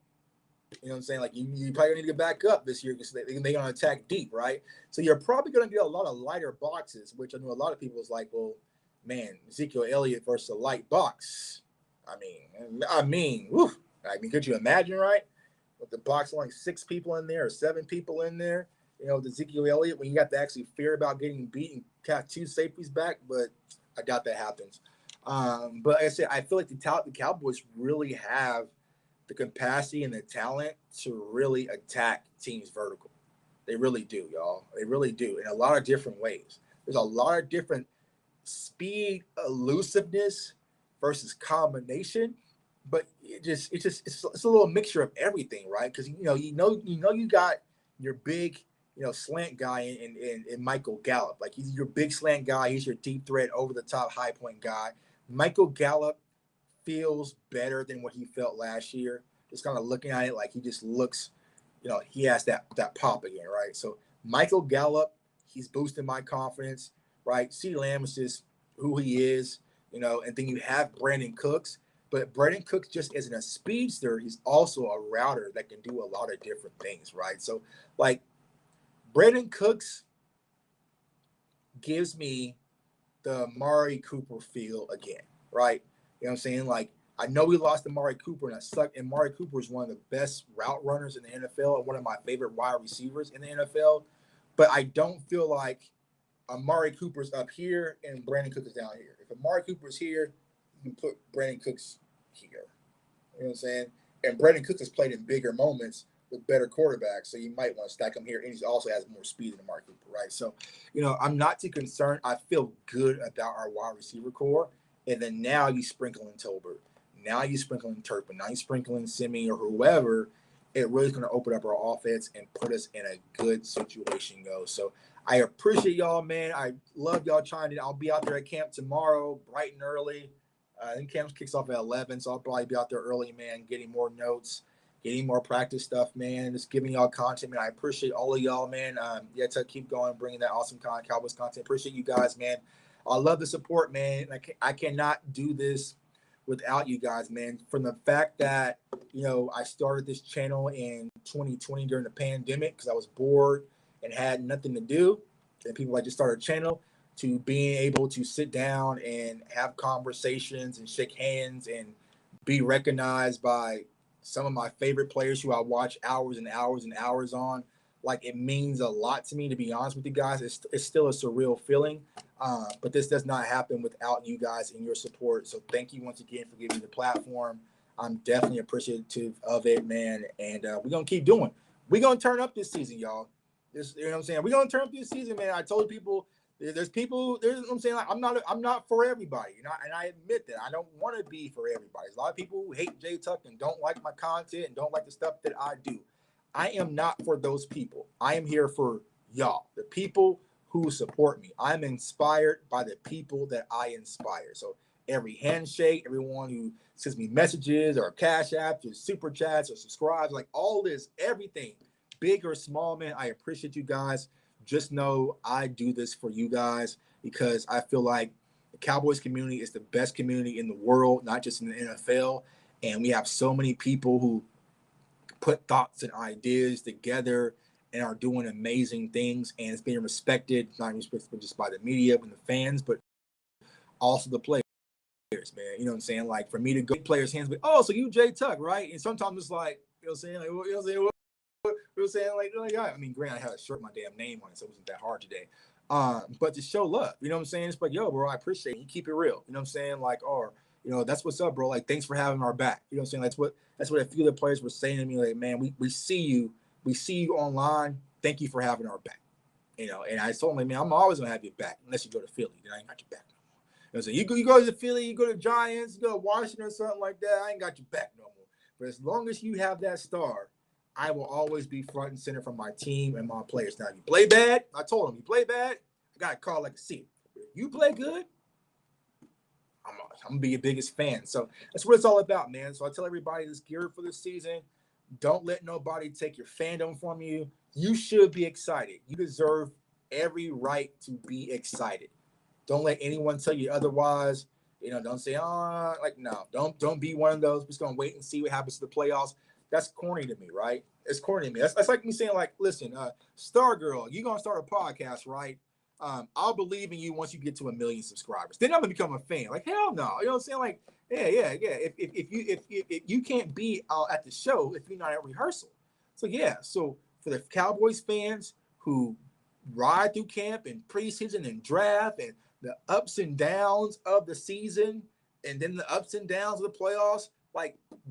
You know what I'm saying? Like, you probably need to back up this year because they're going to attack deep, right? So you're probably going to get a lot of lighter boxes, which I know a lot of people is like, well, man, Ezekiel Elliott versus a light box. I mean, could you imagine, right? With the box only 6 people in there or 7 people in there, with Ezekiel Elliott, when you got to actually fear about getting beat and got 2 safeties back, but I doubt that happens. But like I said, I feel like the Cowboys really have the capacity and the talent to really attack teams vertical. They really do, y'all. They really do in a lot of different ways. There's a lot of different speed, elusiveness versus combination, but it's a little mixture of everything, right? Because you got your big slant guy in Michael Gallup. Like, he's your big slant guy. He's your deep threat, over the top, high point guy. Michael Gallup feels better than what he felt last year. Just kind of looking at it, like he just looks, he has that pop again, right? So Michael Gallup, he's boosting my confidence, right? CeeDee Lamb is just who he is, and then you have Brandon Cooks. But Brandon Cooks just isn't a speedster. He's also a router that can do a lot of different things, right? So, like, Brandon Cooks gives me the Amari Cooper feel again, right? You know what I'm saying? Like, I know we lost Amari Cooper, and I suck. And Amari Cooper is one of the best route runners in the NFL and one of my favorite wide receivers in the NFL. But I don't feel like Amari Cooper's up here and Brandon Cook is down here. If Amari Cooper's here, you can put Brandon Cooks here. You know what I'm saying? And Brandon Cooks has played in bigger moments with better quarterbacks, so you might want to stack him here. And he also has more speed than Amari Cooper, right? So, I'm not too concerned. I feel good about our wide receiver core. And then now you sprinkle in Tolbert. Now you sprinkle in Turpin. Now you sprinkle in Simi or whoever. It really is going to open up our offense and put us in a good situation, So I appreciate y'all, man. I love y'all trying to. I'll be out there at camp tomorrow, bright and early. I think camp kicks off at 11, so I'll probably be out there early, man, getting more notes, getting more practice stuff, man. Just giving y'all content, man. I appreciate all of y'all, man. To keep going, bringing that awesome Cowboys content. Appreciate you guys, man. I love the support, man. I cannot do this without you guys, man. From the fact that, I started this channel in 2020 during the pandemic because I was bored and had nothing to do. And people just started a channel to being able to sit down and have conversations and shake hands and be recognized by some of my favorite players who I watch hours and hours and hours on. It means a lot to me, to be honest with you guys. It's still a surreal feeling, but this does not happen without you guys and your support. So thank you once again for giving me the platform. I'm definitely appreciative of it, man. And we're going to keep doing. We're going to turn up this season, y'all. You know what I'm saying? We're going to turn up this season, man. I told people, there's people, you know what I'm saying? I'm not for everybody, and I admit that. I don't want to be for everybody. There's a lot of people who hate J Tuck and don't like my content and don't like the stuff that I do. I am not for those people. I am here for y'all, the people who support me. I'm inspired by the people that I inspire. So every handshake, everyone who sends me messages or cash apps or super chats or subscribes, all this, everything, big or small, man, I appreciate you guys. Just know I do this for you guys because I feel like the Cowboys community is the best community in the world, not just in the NFL. And we have so many people who put thoughts and ideas together and are doing amazing things, and it's being respected, not just by the media and the fans, but also the players, man. You know what I'm saying? For me to go players' hands, but so you J Tuck, right? And sometimes it's what I'm saying? I mean, granted, I had a shirt with my damn name on it, so it wasn't that hard today. But to show love, you know what I'm saying? It's yo, bro, I appreciate it. You keep it real. You know what I'm saying? That's what's up, bro. Thanks for having our back. You know what I'm saying? That's what a few of the players were saying to me. Man, we see you. We see you online. Thank you for having our back. And I told him, man, I'm always gonna have your back unless you go to Philly. Then I ain't got your back no more. You know what I'm saying? You go to Philly, you go to Giants, you go to Washington or something like that. I ain't got your back no more. But as long as you have that star, I will always be front and center for my team and my players. Now, if you play bad, I told him, you play bad, I got to call like a seat. If you play good, I'm going to be your biggest fan. So that's what it's all about, man. So I tell everybody that's geared for this season, don't let nobody take your fandom from you. You should be excited. You deserve every right to be excited. Don't let anyone tell you otherwise. Don't say, no, don't be one of those. We're just going to wait and see what happens to the playoffs. That's corny to me, right? It's corny to me. That's like me saying, listen, Star Girl, you're going to start a podcast, right? I'll believe in you once you get to 1 million subscribers. Then I'm going to become a fan. Hell no. You know what I'm saying? Yeah. If you can't be at the show if you're not at rehearsal. So, yeah. So, for the Cowboys fans who ride through camp and preseason and draft and the ups and downs of the season and then the ups and downs of the playoffs,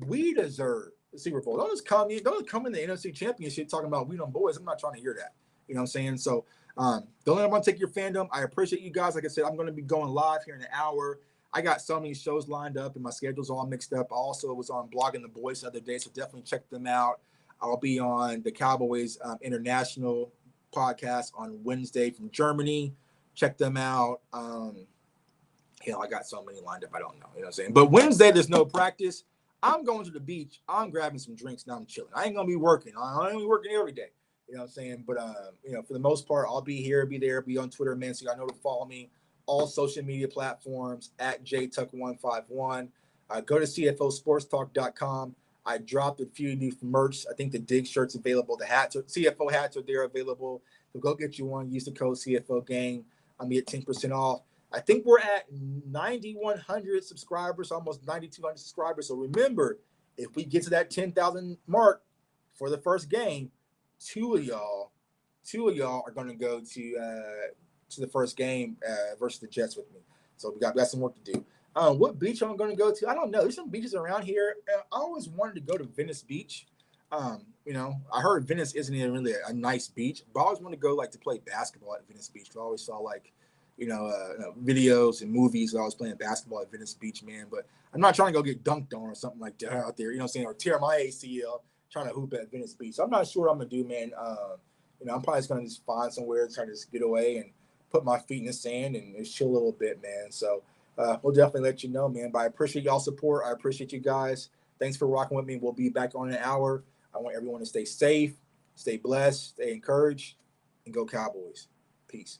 we deserve the Super Bowl. Don't just come in the NFC Championship talking about we them boys. I'm not trying to hear that. You know what I'm saying? So don't let anyone take your fandom. I appreciate you guys. Like I said, I'm going to be going live here in an hour. I got so many shows lined up and my schedule's all mixed up. I also was on Blogging the Boys the other day, so definitely check them out. I'll be on the Cowboys International podcast on Wednesday from Germany. Check them out. I got so many lined up. I don't know. You know what I'm saying? But Wednesday, there's no practice. I'm going to the beach. I'm grabbing some drinks. Now I'm chilling. I ain't going to be working. I ain't going to be working every day. You know what I'm saying? But, for the most part, I'll be here, be there, be on Twitter, man. So y'all know to follow me. All social media platforms at JTuck151. Go to CFOSportsTalk.com. I dropped a few new merch. I think the Dig shirt's available. The hats, CFO hats are there available. So go get you one. Use the code CFO Gang. I'm going to get 10% off. I think we're at 9,100 subscribers, almost 9,200 subscribers. So remember, if we get to that 10,000 mark for the first game, two of y'all are going to go to the first game versus the Jets with me. So we got some work to do. What beach I'm going to go to? I don't know. There's some beaches around here. I always wanted to go to Venice Beach. I heard Venice isn't even really a nice beach, but I always want to go like to play basketball at Venice Beach. I always saw like, videos and movies. I was playing basketball at Venice Beach, man. But I'm not trying to go get dunked on or something like that out there. You know what I'm saying? Or tear my ACL trying to hoop at Venice Beach. So I'm not sure what I'm gonna do, man. I'm probably just gonna just find somewhere to try to just get away and put my feet in the sand and just chill a little bit, man. So we'll definitely let you know, man. But I appreciate y'all support. I appreciate you guys. Thanks for rocking with me. We'll be back on an hour. I want everyone to stay safe, stay blessed, stay encouraged, and go Cowboys. Peace.